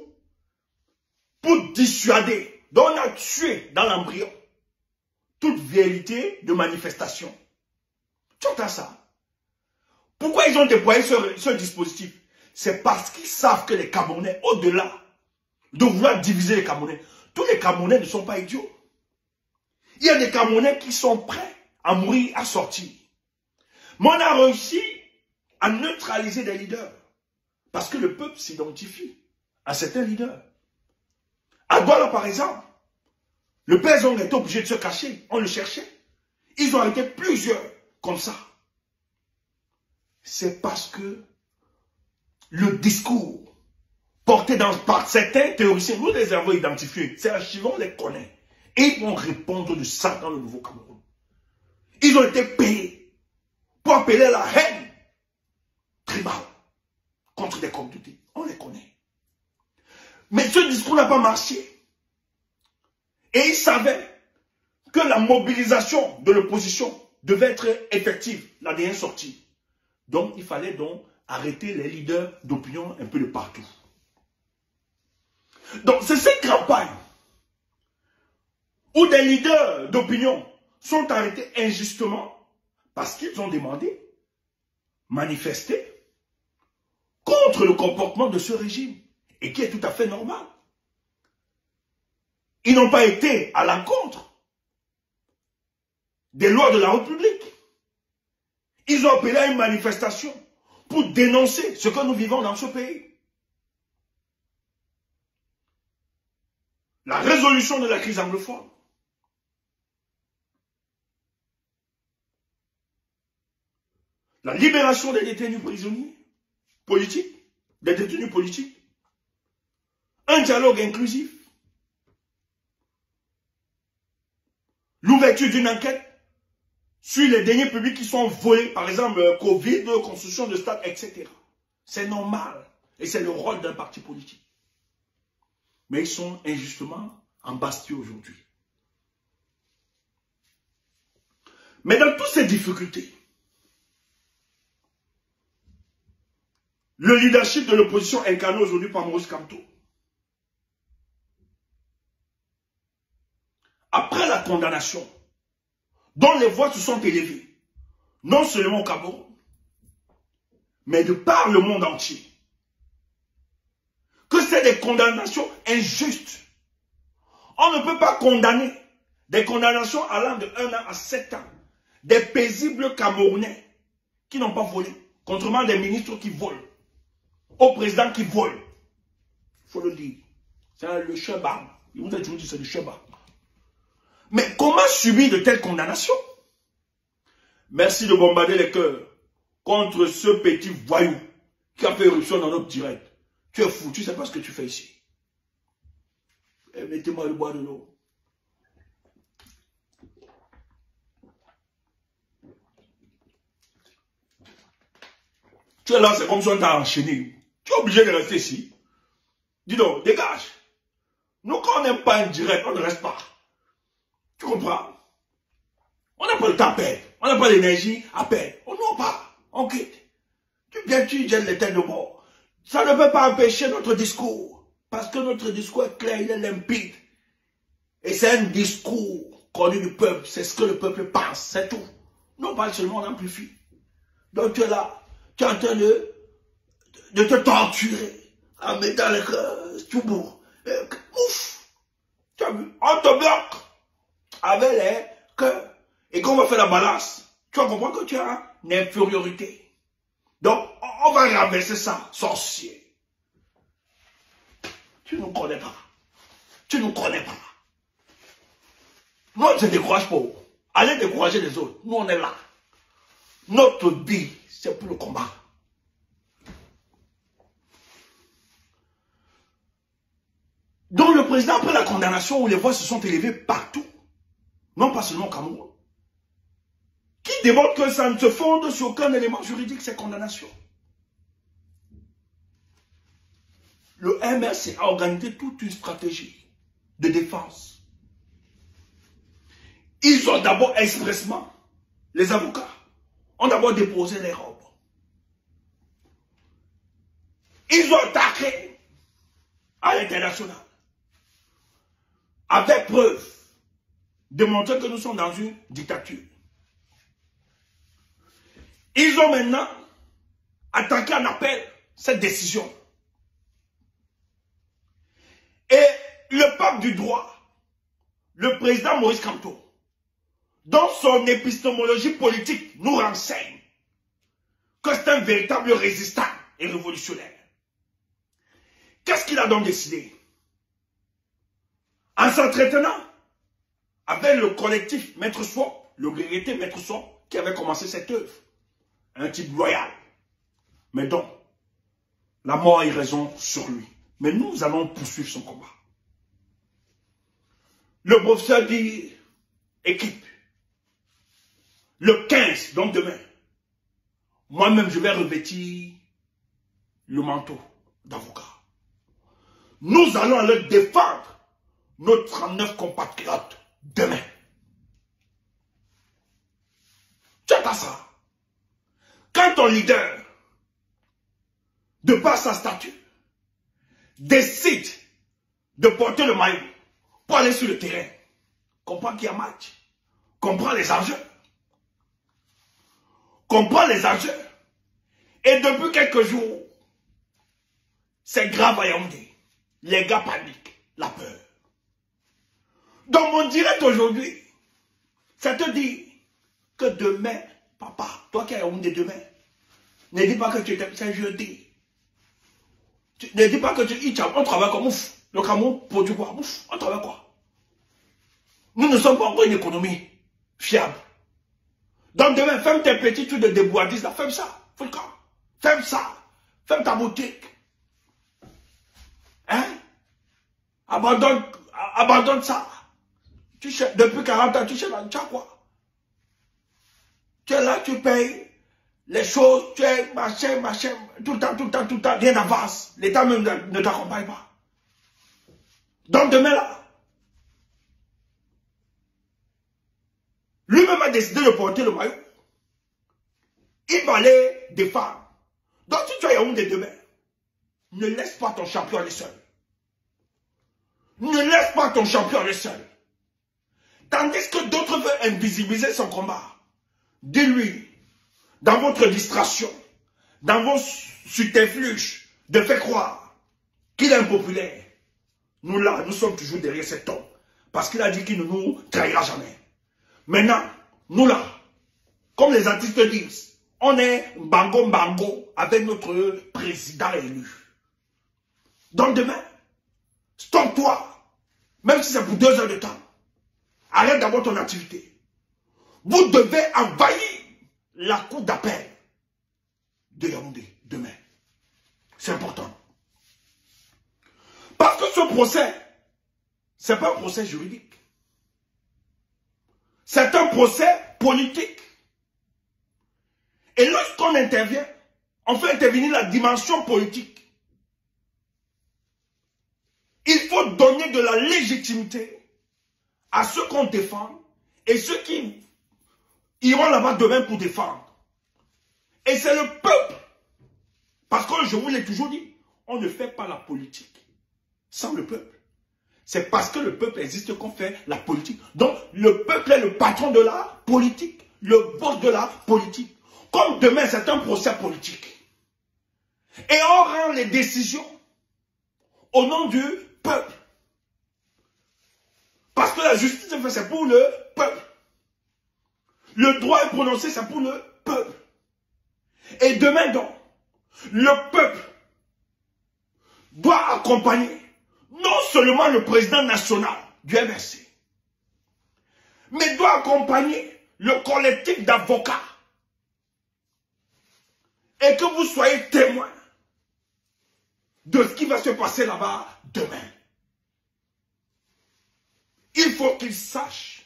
pour dissuader. Donc on a tué dans l'embryon toute vérité de manifestation. Tu entends ça? Pourquoi ils ont déployé ce dispositif? C'est parce qu'ils savent que les Camerounais, au-delà de vouloir diviser les Camerounais, tous les Camerounais ne sont pas idiots. Il y a des Camerounais qui sont prêts à mourir, à sortir. Mais on a réussi à neutraliser des leaders. Parce que le peuple s'identifie à certains leaders. À Douala, par exemple, le père Zong était obligé de se cacher. On le cherchait. Ils ont arrêté plusieurs comme ça. C'est parce que le discours porté par certains théoriciens, nous les avons identifiés, ces archivants, on les connaît. Et ils vont répondre de ça dans le Nouveau Cameroun. Ils ont été payés pour appeler la haine tribale contre des communautés. On les connaît. Mais ce discours n'a pas marché. Et ils savaient que la mobilisation de l'opposition devait être effective, la dernière sortie. Donc, il fallait donc arrêter les leaders d'opinion un peu de partout. Donc, c'est cette campagne où des leaders d'opinion sont arrêtés injustement parce qu'ils ont demandé, manifesté contre le comportement de ce régime et qui est tout à fait normal. Ils n'ont pas été à l'encontre des lois de la République. Ils ont appelé à une manifestation pour dénoncer ce que nous vivons dans ce pays. La résolution de la crise anglophone. La libération des détenus prisonniers politiques, des détenus politiques. Un dialogue inclusif. L'ouverture d'une enquête sur les deniers publics qui sont volés, par exemple, Covid, construction de stades, etc. C'est normal. Et c'est le rôle d'un parti politique. Mais ils sont injustement embastés aujourd'hui. Mais dans toutes ces difficultés, le leadership de l'opposition incarné aujourd'hui par Maurice Kamto, après la condamnation, dont les voix se sont élevées, non seulement au Cameroun, mais de par le monde entier. Que c'est des condamnations injustes. On ne peut pas condamner des condamnations allant de 1 an à 7 ans. Des paisibles Camerounais qui n'ont pas volé. Contrairement à des ministres qui volent. Au président qui vole. Il faut le dire. C'est le chemin. Il vous a toujours dit c'est le chemin. Mais comment subir de telles condamnations? Merci de bombarder les cœurs contre ce petit voyou qui a fait éruption dans notre direct. Tu es fou, tu ne sais pas ce que tu fais ici. Mettez-moi le bois de l'eau. Tu es là, c'est comme si on t'a enchaîné. Tu es obligé de rester ici. Dis donc, dégage. Nous, quand on n'aime pas un direct, on ne reste pas. Tu comprends? On n'a pas le temps à perdre. On n'a pas l'énergie à perdre. On n'a pas. On quitte. Tu viens, tu jettes les têtes de mort. Ça ne peut pas empêcher notre discours. Parce que notre discours est clair, il est limpide. Et c'est un discours connu du peuple. C'est ce que le peuple pense. C'est tout. Non pas seulement on amplifie. Donc tu es là. Tu es en train de te torturer. En mettant le cœur. Tu bourres. Ouf. Tu as vu? On te bloque. Avec les cœurs. Et quand on va faire la balance, tu vas comprendre que tu as une infériorité. Donc, on va renverser ça, sorcier. Tu ne nous connais pas. Tu ne nous connais pas. Nous, on ne se décourage pas. Allez décourager les autres. Nous, on est là. Notre vie, c'est pour le combat. Donc, le président, après la condamnation, où les voix se sont élevées partout, non pas seulement au Cameroun, qui démontre que ça ne se fonde sur aucun élément juridique, ces condamnations. Le MRC a organisé toute une stratégie de défense. Ils ont d'abord expressement, les avocats, ont d'abord déposé les robes. Ils ont attaqué à l'international. Avec preuve, démontrer que nous sommes dans une dictature. Ils ont maintenant attaqué en appel cette décision. Et le pape du droit, le président Maurice Kamto, dans son épistémologie politique, nous renseigne que c'est un véritable résistant et révolutionnaire. Qu'est-ce qu'il a donc décidé? En s'entretenant avec le collectif Maître Swap, le regretté Maître Swap, qui avait commencé cette œuvre. Un type loyal. Mais donc, la mort a eu raison sur lui. Mais nous allons poursuivre son combat. Le professeur dit, équipe, le 15, donc demain, moi-même je vais revêtir le manteau d'avocat. Nous allons aller défendre nos 39 compatriotes demain. Tu as ça. Quand ton leader, de par sa statue, décide de porter le maillot pour aller sur le terrain, comprends qu'il y a match, comprends les enjeux, comprends les enjeux, et depuis quelques jours, c'est grave à Yaoundé, les gars paniquent, la peur. Dans mon direct aujourd'hui, ça te dit que demain, papa, toi qui as Yaoundé demain, ne dis pas que tu es c'est jeudi. Ne dis pas que on travaille comme ouf. Le Cameroun produit quoi? Ouf, on travaille quoi? Nous ne sommes pas encore une économie fiable. Donc demain, ferme tes petits trucs de débourdisme là, ferme ça. Ferme ça. Ferme ta boutique. Hein? Abandonne ça. Depuis 40 ans, tu sais quoi? Tu es là, tu payes les choses, tu es machin, tout le temps, rien n'avance. L'État même ne t'accompagne pas. Donc demain là, lui-même a décidé de porter le maillot. Il va aller défendre. Donc si tu as Yaoundé demain, ne laisse pas ton champion aller seul. Ne laisse pas ton champion aller seul. Tandis que d'autres veulent invisibiliser son combat. Dis-lui, dans votre distraction, dans vos subterfuges, de faire croire qu'il est impopulaire. Nous là, nous sommes toujours derrière cet homme. Parce qu'il a dit qu'il ne nous trahira jamais. Maintenant, nous là, comme les artistes disent, on est bango avec notre président élu. Donc demain, stoppe-toi, même si c'est pour 2 heures de temps. Arrête d'abord ton activité. Vous devez envahir la cour d'appel de Yaoundé demain. C'est important. Parce que ce procès, ce n'est pas un procès juridique. C'est un procès politique. Et lorsqu'on intervient, on fait intervenir la dimension politique. Il faut donner de la légitimité à ceux qu'on défend et ceux qui iront là-bas demain pour défendre. Et c'est le peuple. Parce que je vous l'ai toujours dit, on ne fait pas la politique sans le peuple. C'est parce que le peuple existe qu'on fait la politique. Donc, le peuple est le patron de la politique, le boss de la politique. Comme demain, c'est un procès politique. Et on rend les décisions au nom du peuple. Parce que la justice, c'est pour le peuple. Le droit est prononcé, c'est pour le peuple. Et demain, donc, le peuple doit accompagner non seulement le président national du MRC, mais doit accompagner le collectif d'avocats. Et que vous soyez témoins de ce qui va se passer là-bas demain. Il faut qu'ils sachent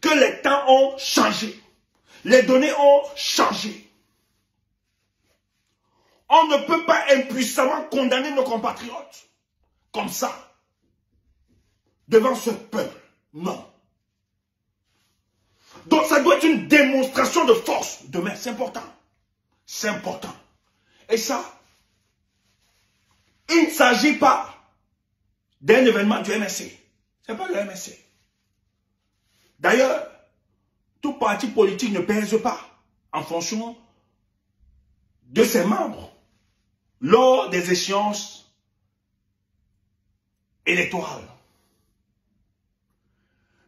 que les temps ont changé. Les données ont changé. On ne peut pas impuissamment condamner nos compatriotes comme ça devant ce peuple. Non. Donc ça doit être une démonstration de force demain. C'est important. C'est important. Et ça, il ne s'agit pas d'un événement du MRC. Ce n'est pas le MRC. D'ailleurs, tout parti politique ne pèse pas en fonction de ses membres lors des échéances électorales.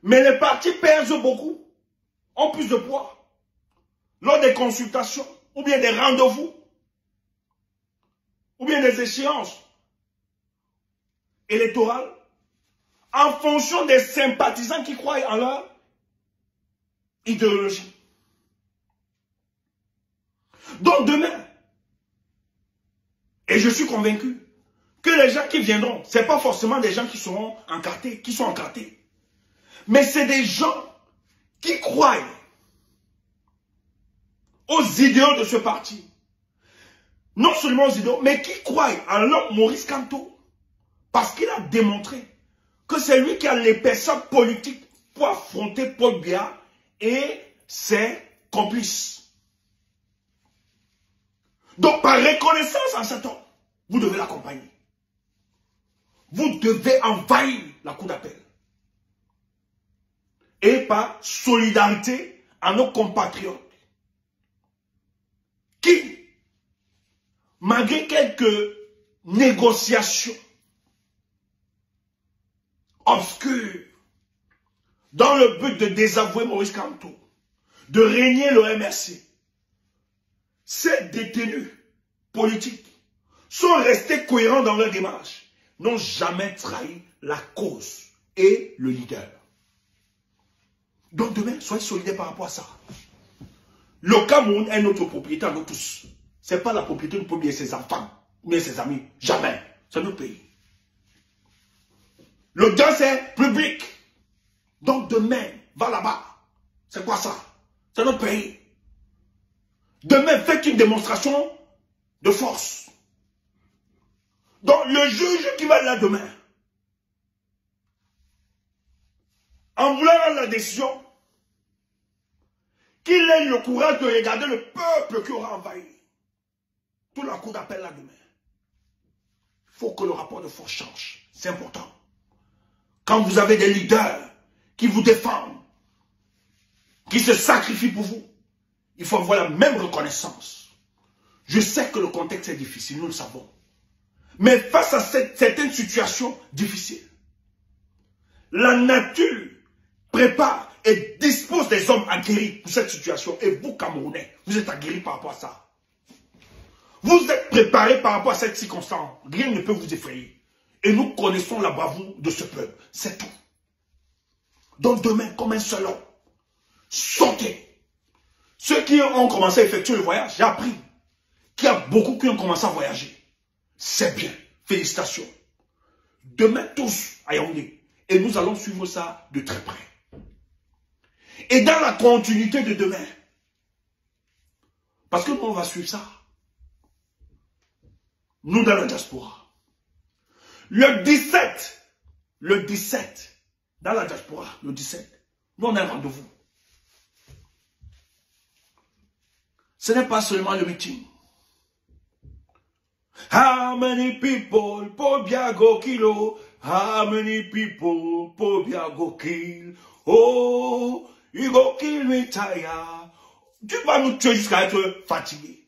Mais les partis pèsent beaucoup, ont plus de poids lors des consultations, ou bien des rendez-vous, ou bien des échéances électorales, en fonction des sympathisants qui croient en leur idéologie. Donc demain, et je suis convaincu que les gens qui viendront, ce n'est pas forcément des gens qui seront encartés, qui sont encartés, mais c'est des gens qui croient aux idéaux de ce parti. Non seulement aux idéaux, mais qui croient en l'homme Maurice Kamto. Parce qu'il a démontré que c'est lui qui a l'épaisseur politique pour affronter Paul Biya et ses complices. Donc par reconnaissance en cet homme, vous devez l'accompagner. Vous devez envahir la cour d'appel. Et par solidarité à nos compatriotes qui, malgré quelques négociations obscures dans le but de désavouer Maurice Kamto, de régner le MRC, ces détenus politiques sont restés cohérents dans leur démarche, n'ont jamais trahi la cause et le leader. Donc demain, soyez solidaires par rapport à ça. Le Cameroun est notre propriété à nous tous. Ce n'est pas la propriété de notre peuple et ses enfants, ou bien ses amis. Jamais. C'est notre pays. Le gain, c'est public. Donc demain, va là-bas. C'est quoi ça? C'est notre pays. Demain, faites une démonstration de force. Donc le juge qui va là demain, en voulant rendre la décision, qu'il ait le courage de regarder le peuple qui aura envahi toute la cour d'appel là demain. Il faut que le rapport de force change. C'est important. Quand vous avez des leaders qui vous défendent, qui se sacrifient pour vous, il faut avoir la même reconnaissance. Je sais que le contexte est difficile, nous le savons. Mais face à certaines situations difficiles, la nature prépare et dispose des hommes aguerris pour cette situation. Et vous, Camerounais, vous êtes aguerris par rapport à ça. Vous êtes préparés par rapport à cette circonstance. Rien ne peut vous effrayer. Et nous connaissons la bravoure de ce peuple. C'est tout. Donc demain, comme un seul homme, sortez. Ceux qui ont commencé à effectuer le voyage, j'ai appris qu'il y a beaucoup qui ont commencé à voyager. C'est bien. Félicitations. Demain, tous à Yaoundé. Et nous allons suivre ça de très près. Et dans la continuité de demain, parce que nous, on va suivre ça. Nous, dans la diaspora. Le 17, dans la diaspora, le 17, nous, on a un rendez-vous. Ce n'est pas seulement le meeting. How many people, pour bien go kilo? How many people, pour bien go kill? Oh, you go kill me, tire. Tu vas nous tuer jusqu'à être fatigué.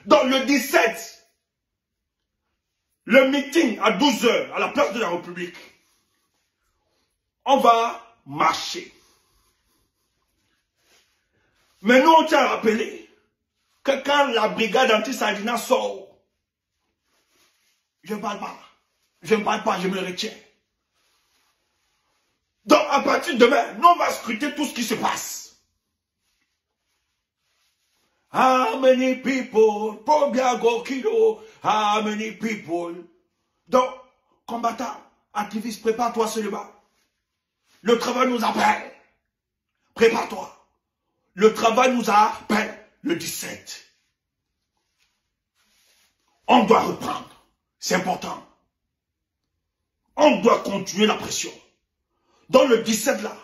Donc le 17, le meeting à 12 h à la place de la République, on va marcher. Mais nous, on tient à rappeler que quand la brigade anti-Sandina sort, je ne parle pas. Je ne parle pas, je me retiens. Donc, à partir de demain, nous, on va scruter tout ce qui se passe. How many people, Pobiago Kilo, how many people. Donc, combattant, activiste, prépare-toi seulement. Le travail nous appelle. Prépare-toi. Le travail nous appelle le 17. On doit reprendre. C'est important. On doit continuer la pression. Dans le 17 là.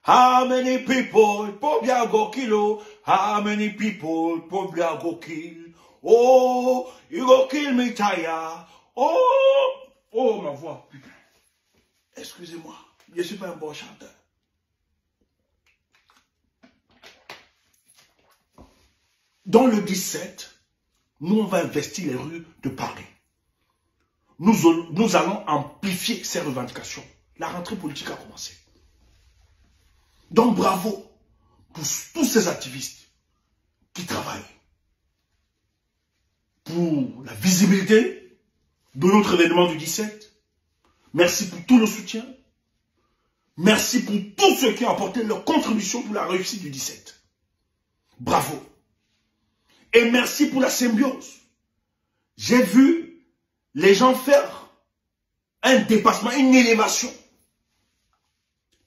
How many people, Pobiago Kilo, how many people, Pobiago Kill. Oh, you go kill me, Taya. Oh, ma voix, putain. Excusez-moi, je ne suis pas un bon chanteur. Dans le 17, nous, on va investir les rues de Paris. Nous allons amplifier ces revendications. La rentrée politique a commencé. Donc, bravo pour tous ces activistes qui travaillent pour la visibilité de notre événement du 17. Merci pour tout le soutien. Merci pour tous ceux qui ont apporté leur contribution pour la réussite du 17. Bravo. Et merci pour la symbiose. J'ai vu les gens faire un dépassement, une élévation.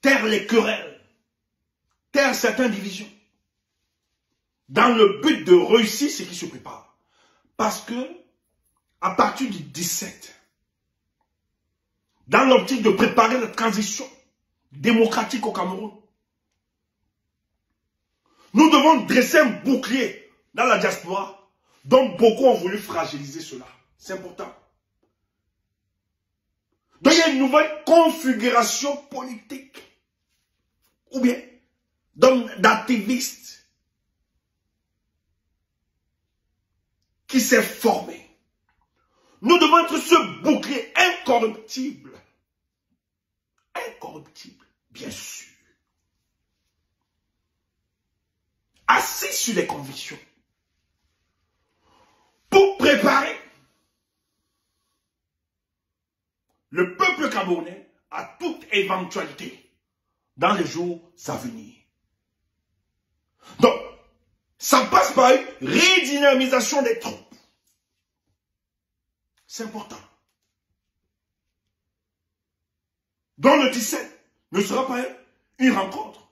Taire les querelles. Taire certaines divisions. Dans le but de réussir ce qui se prépare. Parce que, à partir du 17, dans l'optique de préparer la transition démocratique au Cameroun, nous devons dresser un bouclier dans la diaspora, dont beaucoup ont voulu fragiliser cela. C'est important. Donc il y a une nouvelle configuration politique, ou bien d'activistes qui s'est formée. Nous devons être ce bouclier incorruptible. Incorruptible, bien sûr. Assis sur les convictions. Pour préparer le peuple camerounais à toute éventualité dans les jours à venir. Donc, ça passe par une redynamisation des troupes. C'est important. Donc le 17 ne sera pas une rencontre.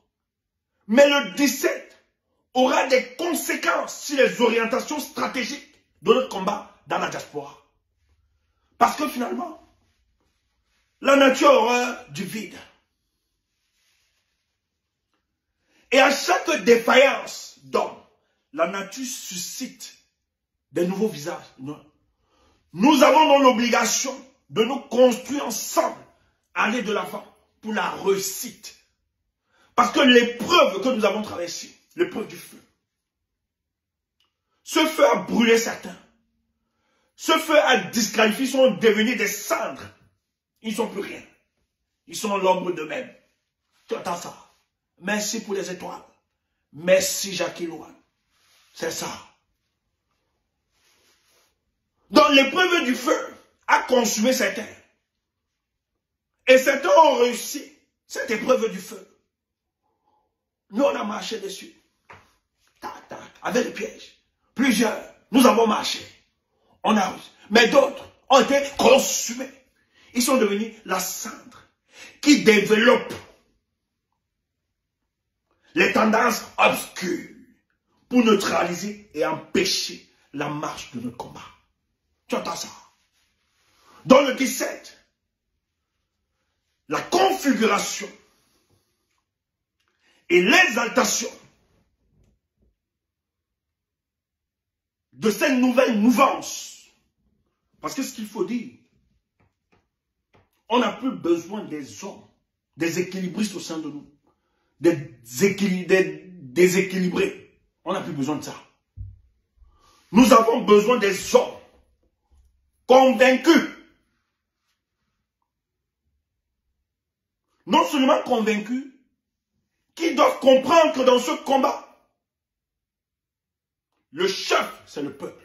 Mais le 17 aura des conséquences sur les orientations stratégiques de notre combat dans la diaspora. Parce que finalement, la nature a horreur du vide. Et à chaque défaillance d'homme, la nature suscite des nouveaux visages. Nous avons donc l'obligation de nous construire ensemble, aller de l'avant pour la réussite. Parce que l'épreuve que nous avons traversée, l'épreuve du feu, Ce feu a brûlé certains. Ce feu a disqualifié, ils sont devenus des cendres. Ils ne sont plus rien. Ils sont l'ombre d'eux-mêmes. Tu entends ça? Merci pour les étoiles. Merci Jackie Louane. C'est ça. Donc l'épreuve du feu a consumé certains. Et certains ont réussi cette épreuve du feu. Nous, on a marché dessus. Tac, tac, avec le piège. Plusieurs, nous avons marché. On a réussi. Mais d'autres ont été consumés. Ils sont devenus la cendre qui développe les tendances obscures pour neutraliser et empêcher la marche de notre combat. Tu entends ça? Dans le 17, la configuration et l'exaltation de cette nouvelle mouvance. Parce que ce qu'il faut dire, on n'a plus besoin des hommes, des équilibristes au sein de nous, des déséquilibrés. On n'a plus besoin de ça. Nous avons besoin des hommes convaincus. Non seulement convaincus, qui doivent comprendre que dans ce combat, le chef, c'est le peuple.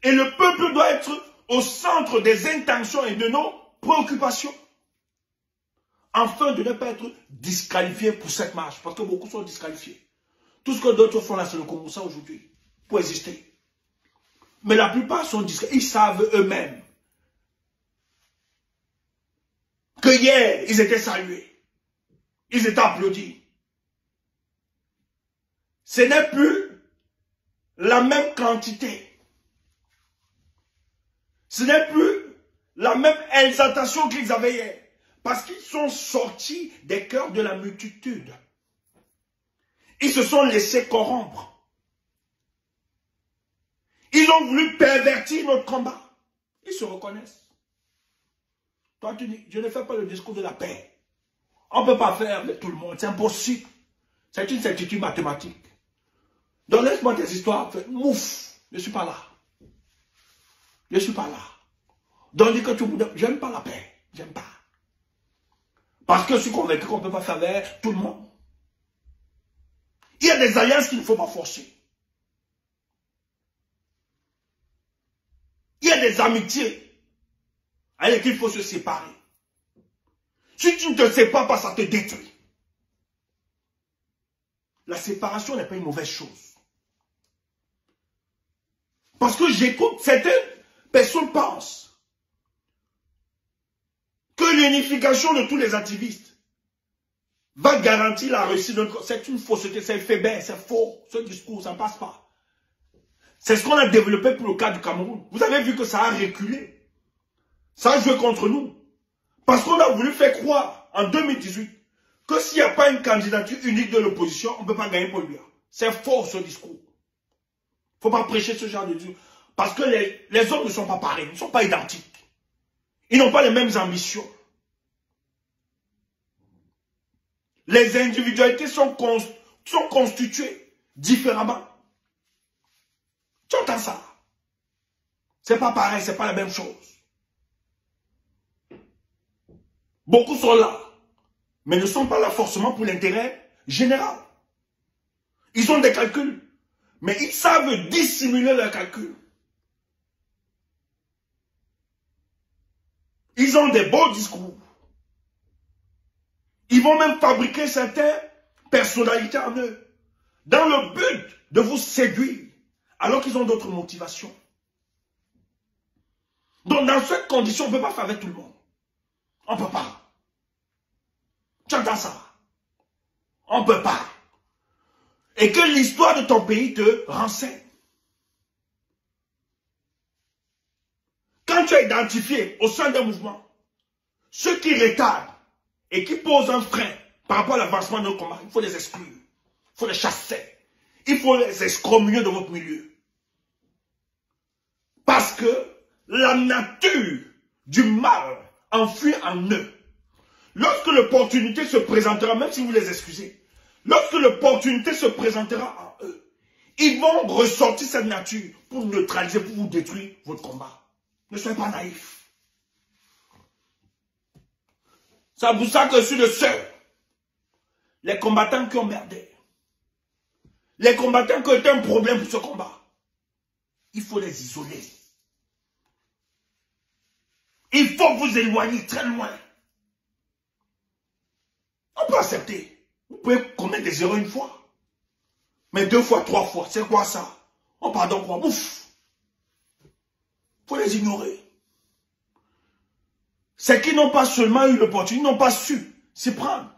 Et le peuple doit être au centre des intentions et de nos préoccupations, afin de ne pas être disqualifiés pour cette marche, parce que beaucoup sont disqualifiés. Tout ce que d'autres font là, c'est le Komoussa aujourd'hui, pour exister. Mais la plupart sont disqualifiés, ils savent eux-mêmes que hier, ils étaient salués. Ils étaient applaudis. Ce n'est plus la même quantité. Ce n'est plus la même exaltation qu'ils avaient hier. Parce qu'ils sont sortis des cœurs de la multitude. Ils se sont laissés corrompre. Ils ont voulu pervertir notre combat. Ils se reconnaissent. Toi, tu dis, je ne fais pas le discours de la paix. On ne peut pas faire de tout le monde, c'est impossible. C'est une certitude mathématique. Donc laisse-moi tes histoires, mouf, je ne suis pas là. Je ne suis pas là. Donc dis que tu j'aime pas la paix, j'aime pas. Parce que je suis convaincu qu'on ne peut pas faire avec tout le monde. Il y a des alliances qu'il ne faut pas forcer. Il y a des amitiés avec lesquelles il faut se séparer. Si tu ne te sépares pas, ça te détruit. La séparation n'est pas une mauvaise chose. Parce que j'écoute, certaines personnes pensent que l'unification de tous les activistes va garantir la réussite de notre... C'est une fausseté, c'est faible, c'est faux. Ce discours, ça ne passe pas. C'est ce qu'on a développé pour le cas du Cameroun. Vous avez vu que ça a reculé. Ça a joué contre nous. Parce qu'on a voulu faire croire en 2018 que s'il n'y a pas une candidature unique de l'opposition, on ne peut pas gagner pour lui. C'est faux ce discours. Il ne faut pas prêcher ce genre de discours. Parce que les hommes ne sont pas pareils, ils ne sont pas identiques. Ils n'ont pas les mêmes ambitions. Les individualités sont constituées différemment. Tu entends ça? C'est pas pareil, c'est pas la même chose. Beaucoup sont là, mais ne sont pas là forcément pour l'intérêt général. Ils ont des calculs, mais ils savent dissimuler leurs calculs. Ils ont des beaux discours. Ils vont même fabriquer certaines personnalités en eux, dans le but de vous séduire, alors qu'ils ont d'autres motivations. Donc dans cette condition, on ne peut pas faire avec tout le monde. On ne peut pas. Tu entends ça? On ne peut pas. Et que l'histoire de ton pays te renseigne. Quand tu as identifié au sein d'un mouvement ceux qui retardent et qui posent un frein par rapport à l'avancement de nos combats, il faut les exclure. Il faut les chasser. Il faut les excommunier de votre milieu. Parce que la nature du mal enfuit en eux. Lorsque l'opportunité se présentera, même si vous les excusez, lorsque l'opportunité se présentera en eux, Ils vont ressortir cette nature pour neutraliser, pour vous détruire votre combat. Ne soyez pas naïfs. C'est pour ça que je suis le seul. Les combattants qui ont merdé. Les combattants qui ont été un problème pour ce combat. Il faut les isoler. Il faut vous éloigner très loin. On peut accepter. Vous pouvez commettre des erreurs une fois. Mais 2 fois, 3 fois, c'est quoi ça? On pardonne quoi? Ouf! Il faut les ignorer. C'est qu'ils n'ont pas seulement eu l'opportunité, ils n'ont pas su s'y prendre.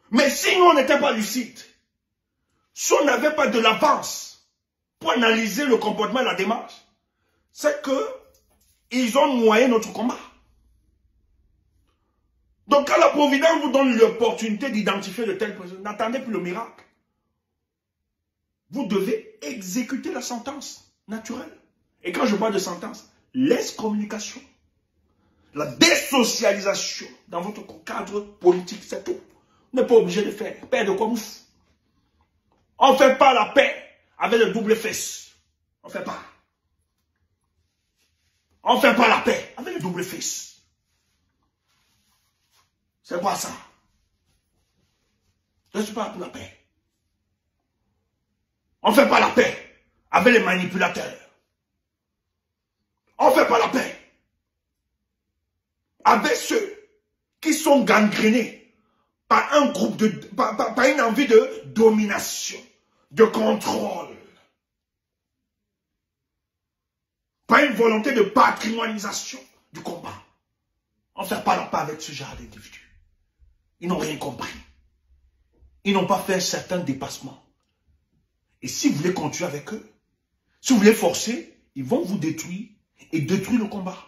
Mais si nous, on n'était pas lucides, si on n'avait pas de l'avance pour analyser le comportement et la démarche, c'est que ils ont noyé notre combat. Donc quand la Providence vous donne l'opportunité d'identifier de telles personnes, n'attendez plus le miracle. Vous devez exécuter la sentence naturelle. Et quand je parle de sentence, l'excommunication, la désocialisation dans votre cadre politique, c'est tout. Vous n'êtes pas obligé de faire. Paix de quoi ouf. On ne fait pas la paix avec le double fesse. On ne fait pas. On ne fait pas la paix avec le double fesse. C'est quoi ça? Je ne suis pas pour la paix. On ne fait pas la paix avec les manipulateurs. On ne fait pas la paix avec ceux qui sont gangrénés par un groupe de, par une envie de domination, de contrôle, par une volonté de patrimonialisation du combat. On ne fait pas la paix avec ce genre d'individus. Ils n'ont rien compris. Ils n'ont pas fait un certain dépassement. Et si vous voulez continuer avec eux, si vous voulez forcer, ils vont vous détruire et détruire le combat.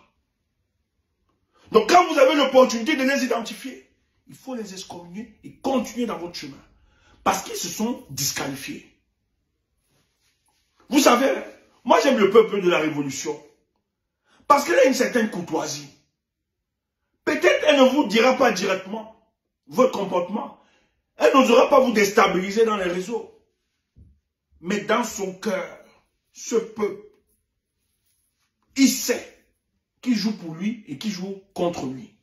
Donc quand vous avez l'opportunité de les identifier, il faut les excommunier et continuer dans votre chemin. Parce qu'ils se sont disqualifiés. Vous savez, moi j'aime le peuple de la Révolution. Parce qu'elle a une certaine courtoisie. Peut-être elle ne vous dira pas directement votre comportement. Elle n'osera pas vous déstabiliser dans les réseaux. Mais dans son cœur, ce peuple, il sait qui joue pour lui et qui joue contre lui.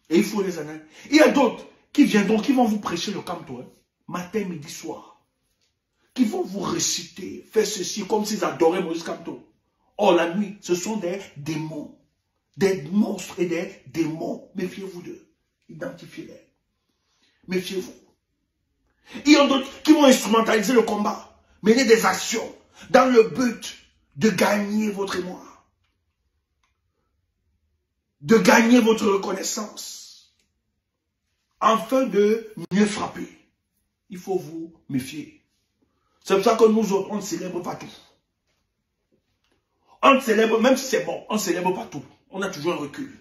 Et il faut les analyser. Il y a d'autres qui viendront, qui vont vous prêcher le canto, matin, midi, soir. Qui vont vous réciter, faire ceci comme s'ils adoraient Moïse Kamto. Or, la nuit, ce sont des démons. Des monstres et des démons. Méfiez-vous d'eux. Identifiez-les. Méfiez-vous. Il y a d'autres qui vont instrumentaliser le combat. Mener des actions dans le but de gagner votre émoi. De gagner votre reconnaissance. Afin de mieux frapper. Il faut vous méfier. C'est pour ça que nous autres, on ne célèbre pas tout. On ne célèbre, même si c'est bon, on ne célèbre pas tout. On a toujours un recul.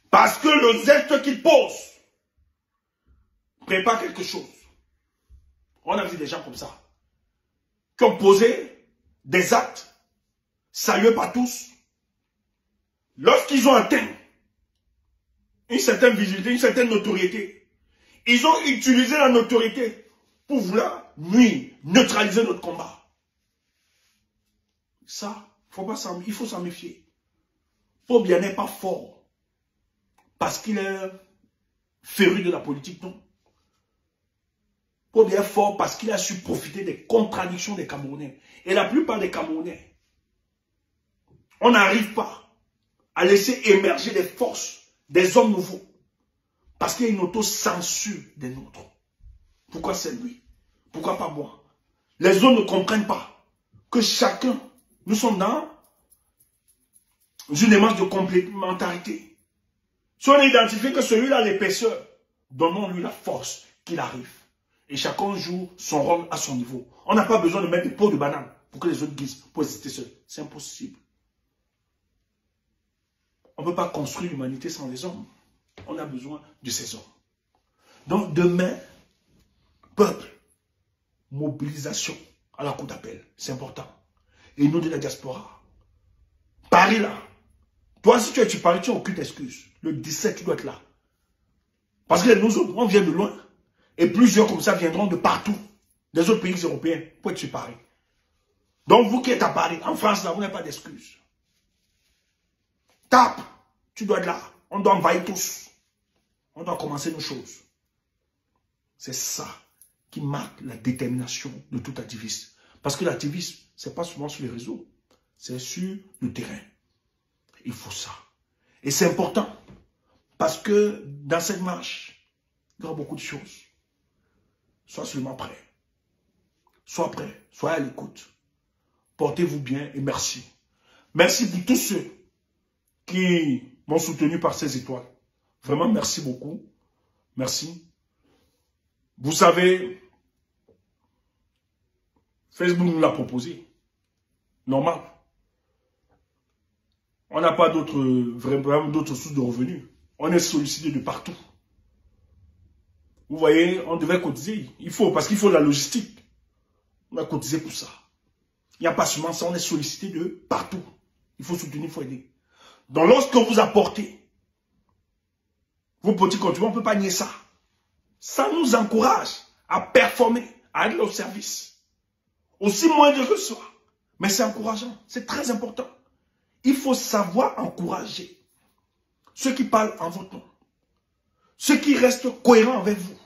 Parce que le geste qu'il pose prépare quelque chose. On a vu des gens comme ça, qui ont posé des actes salués par tous. Lorsqu'ils ont atteint une certaine visibilité, une certaine notoriété, ils ont utilisé la notoriété pour vouloir nuire, neutraliser notre combat. Ça, il faut s'en méfier. Paul Biya n'est pas fort parce qu'il est féru de la politique, non. Paul Biya est fort parce qu'il a su profiter des contradictions des Camerounais. Et la plupart des Camerounais, on n'arrive pas à laisser émerger des forces, des hommes nouveaux. Parce qu'il y a une auto-censure des nôtres. Pourquoi c'est lui? Pourquoi pas moi? Les autres ne comprennent pas que chacun, nous sommes dans une démarche de complémentarité. Si on identifie que celui-là a l'épaisseur, donnons-lui la force qu'il arrive. Et chacun joue son rôle à son niveau. On n'a pas besoin de mettre des pots de banane pour que les autres glissent, pour exister seuls. C'est impossible. On ne peut pas construire l'humanité sans les hommes. On a besoin de ces hommes. Donc demain, peuple, mobilisation à la coup d'appel. C'est important. Et nous de la diaspora, Paris là. Toi, si tu es sur Paris, tu n'as aucune excuse. Le 17, tu dois être là. Parce que nous autres, on vient de loin. Et plusieurs comme ça viendront de partout. Des autres pays européens pour être sur Paris. Donc vous qui êtes à Paris, en France, là, vous n'avez pas d'excuses. Tape, tu dois être là. On doit envahir tous. On doit commencer nos choses. C'est ça qui marque la détermination de tout activiste. Parce que l'activisme, ce n'est pas seulement sur les réseaux. C'est sur le terrain. Il faut ça. Et c'est important. Parce que dans cette marche, il y aura beaucoup de choses. Sois seulement prêt. Sois prêt. Soyez à l'écoute. Portez-vous bien et merci. Merci pour tous ceux qui m'ont soutenu par ces étoiles. Vraiment, merci beaucoup. Merci. Vous savez, Facebook nous l'a proposé. Normal. On n'a pas vraiment d'autres sources de revenus. On est sollicité de partout. Vous voyez, on devait cotiser. Il faut, parce qu'il faut de la logistique. On a cotisé pour ça. Il n'y a pas seulement ça, on est sollicité de partout. Il faut soutenir, il faut aider. Donc lorsque vous apportez vos petits contributions, on ne peut pas nier ça. Ça nous encourage à performer, à aller au service. Aussi moindre que ce soit. Mais c'est encourageant, c'est très important. Il faut savoir encourager ceux qui parlent en votre nom. Ceux qui restent cohérents avec vous.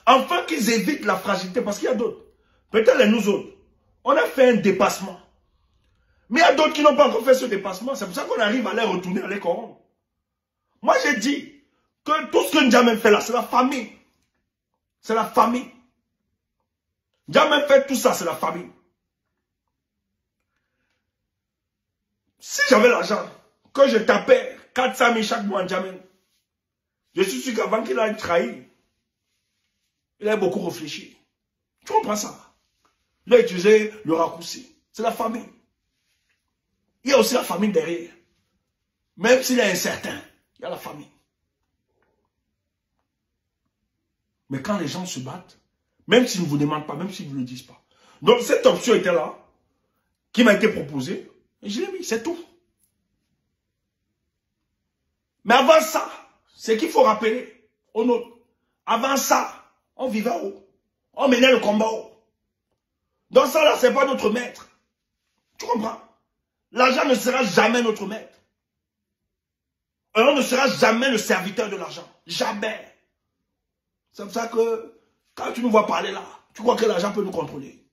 Afin qu'ils évitent la fragilité, parce qu'il y a d'autres. Peut-être nous autres, on a fait un dépassement. Mais il y a d'autres qui n'ont pas encore fait ce dépassement. C'est pour ça qu'on arrive à les retourner, à les corrompre. Moi, j'ai dit que tout ce que N'Djamena fait là, c'est la famille. C'est la famille. N'Djamena fait tout ça, c'est la famille. Si j'avais l'argent, que je tapais 400 000 chaque mois N'Djamena, je suis sûr qu'avant qu'il ait trahi, il a beaucoup réfléchi. Tu comprends ça? Il a utilisé le raccourci. C'est la famille. Il y a aussi la famille derrière. Même s'il est incertain, il y a la famille. Mais quand les gens se battent, même s'ils ne vous demandent pas, même s'ils ne vous le disent pas. Donc cette option était là, qui m'a été proposée, et je l'ai mis, c'est tout. Mais avant ça, c'est qu'il faut rappeler aux nôtres. Avant ça, on vivait haut. On menait le combat haut. Donc ça là, c'est pas notre maître. Tu comprends? L'argent ne sera jamais notre maître. Et on ne sera jamais le serviteur de l'argent. Jamais. C'est pour ça que, quand tu nous vois parler là, tu crois que l'argent peut nous contrôler.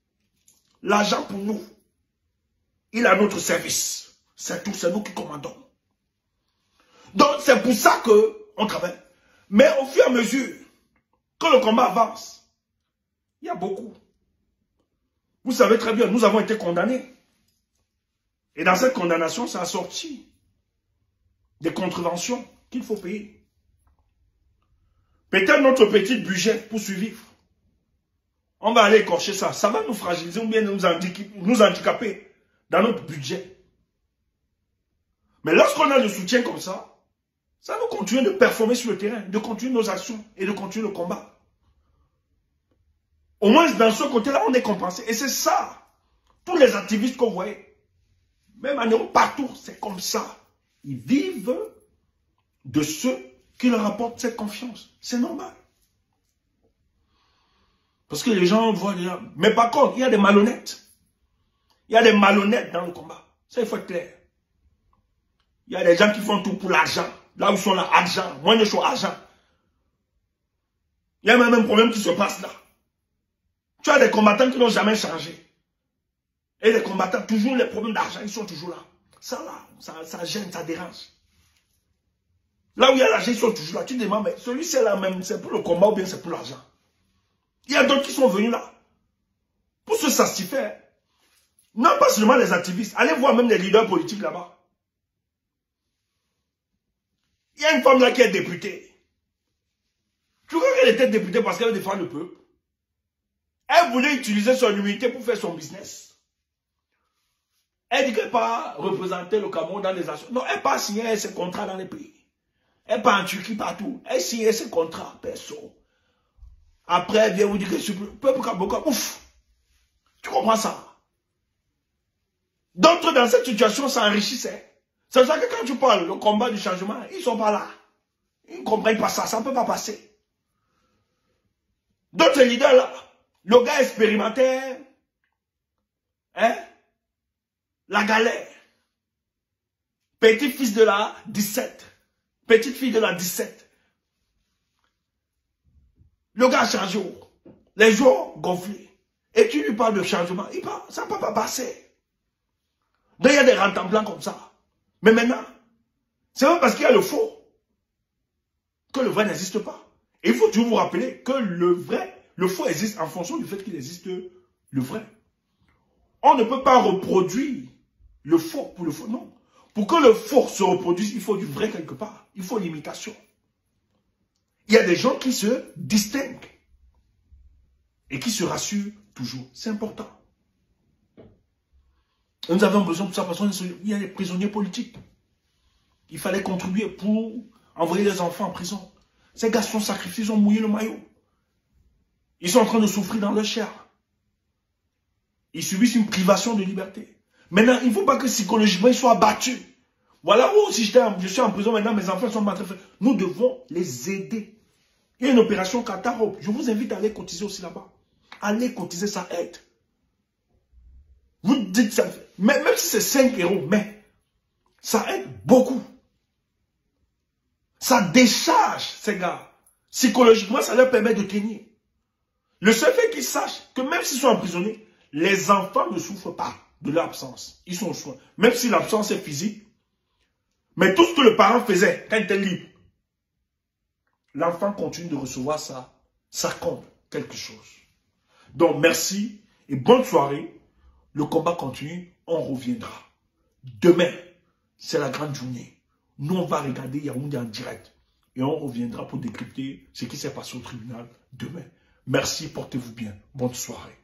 L'argent pour nous, il est à notre service. C'est tout, c'est nous qui commandons. Donc c'est pour ça qu'on travaille. Mais au fur et à mesure que le combat avance, il y a beaucoup. Vous savez très bien, nous avons été condamnés. Et dans cette condamnation, ça a sorti des contraventions qu'il faut payer. Peut-être notre petit budget pour survivre. On va aller écorcher ça. Ça va nous fragiliser ou bien nous handicaper dans notre budget. Mais lorsqu'on a le soutien comme ça, ça nous continue de performer sur le terrain, de continuer nos actions et de continuer le combat. Au moins dans ce côté-là, on est compensé. Et c'est ça. Tous les activistes que vous voyez, même en Europe, partout, c'est comme ça. Ils vivent de ceux qui leur apportent cette confiance. C'est normal. Parce que les gens voient les gens. Mais par contre, il y a des malhonnêtes. Il y a des malhonnêtes dans le combat. Ça, il faut être clair. Il y a des gens qui font tout pour l'argent. Là où ils sont là, argent. Moi, je suis argent. Il y a même un problème qui se passe là. Tu as des combattants qui n'ont jamais changé. Et les combattants, toujours les problèmes d'argent, ils sont toujours là. Ça là, ça gêne, ça dérange. Là où il y a l'argent, ils sont toujours là. Tu te demandes, mais celui-ci là même, c'est pour le combat ou bien c'est pour l'argent? Il y a d'autres qui sont venus là pour se satisfaire. Non pas seulement les activistes. Allez voir même les leaders politiques là-bas. Il y a une femme là qui est députée. Tu crois qu'elle était députée parce qu'elle défend le peuple? Elle voulait utiliser son immunité pour faire son business. Elle dit qu'elle n'a pas représenté le Cameroun dans les actions. Non, elle n'a pas signé ses contrats dans les pays. Elle n'est pas en Turquie partout. Elle signe ses contrats, perso. Après, elle vient vous dire que le peuple Kaboka, ouf. Tu comprends ça? D'autres dans cette situation s'enrichissaient. C'est ça que quand tu parles, le combat du changement, ils ne sont pas là. Ils ne comprennent pas ça, ça ne peut pas passer. D'autres leaders là, le gars expérimenté, hein, la galère. Petit-fils de la 17, petite fille de la 17. Le gars change, les jours gonflés. Et tu lui parles de changement, il parle, ça ne peut pas passer. Donc il y a des rentes en blanc comme ça. Mais maintenant, c'est même parce qu'il y a le faux que le vrai n'existe pas. Et il faut toujours vous rappeler que le faux existe en fonction du fait qu'il existe le vrai. On ne peut pas reproduire le faux pour le faux, non. Pour que le faux se reproduise, il faut du vrai quelque part. Il faut l'imitation. Il y a des gens qui se distinguent et qui se rassurent toujours. C'est important. Et nous avons besoin de ça parce qu'il y a des prisonniers politiques. Il fallait contribuer pour envoyer les enfants en prison. Ces gars sont sacrifiés, ils ont mouillé le maillot. Ils sont en train de souffrir dans leur chair. Ils subissent une privation de liberté. Maintenant, il ne faut pas que psychologiquement ils soient abattus. Voilà où si je suis en prison maintenant, mes enfants sont maltraités. Nous devons les aider. Il y a une opération Qatar. Je vous invite à aller cotiser aussi là-bas. Allez cotiser, ça aide. Vous dites ça, même si c'est 5 €, mais ça aide beaucoup. Ça décharge ces gars. Psychologiquement, ça leur permet de tenir. Le seul fait qu'ils sachent que même s'ils sont emprisonnés, les enfants ne souffrent pas de l'absence. Ils sont aux soins. Même si l'absence est physique. Mais tout ce que le parent faisait quand il était libre, l'enfant continue de recevoir ça. Ça compte quelque chose. Donc merci et bonne soirée. Le combat continue. On reviendra. Demain, c'est la grande journée. Nous, on va regarder Yaoundé en direct. Et on reviendra pour décrypter ce qui s'est passé au tribunal demain. Merci, portez-vous bien. Bonne soirée.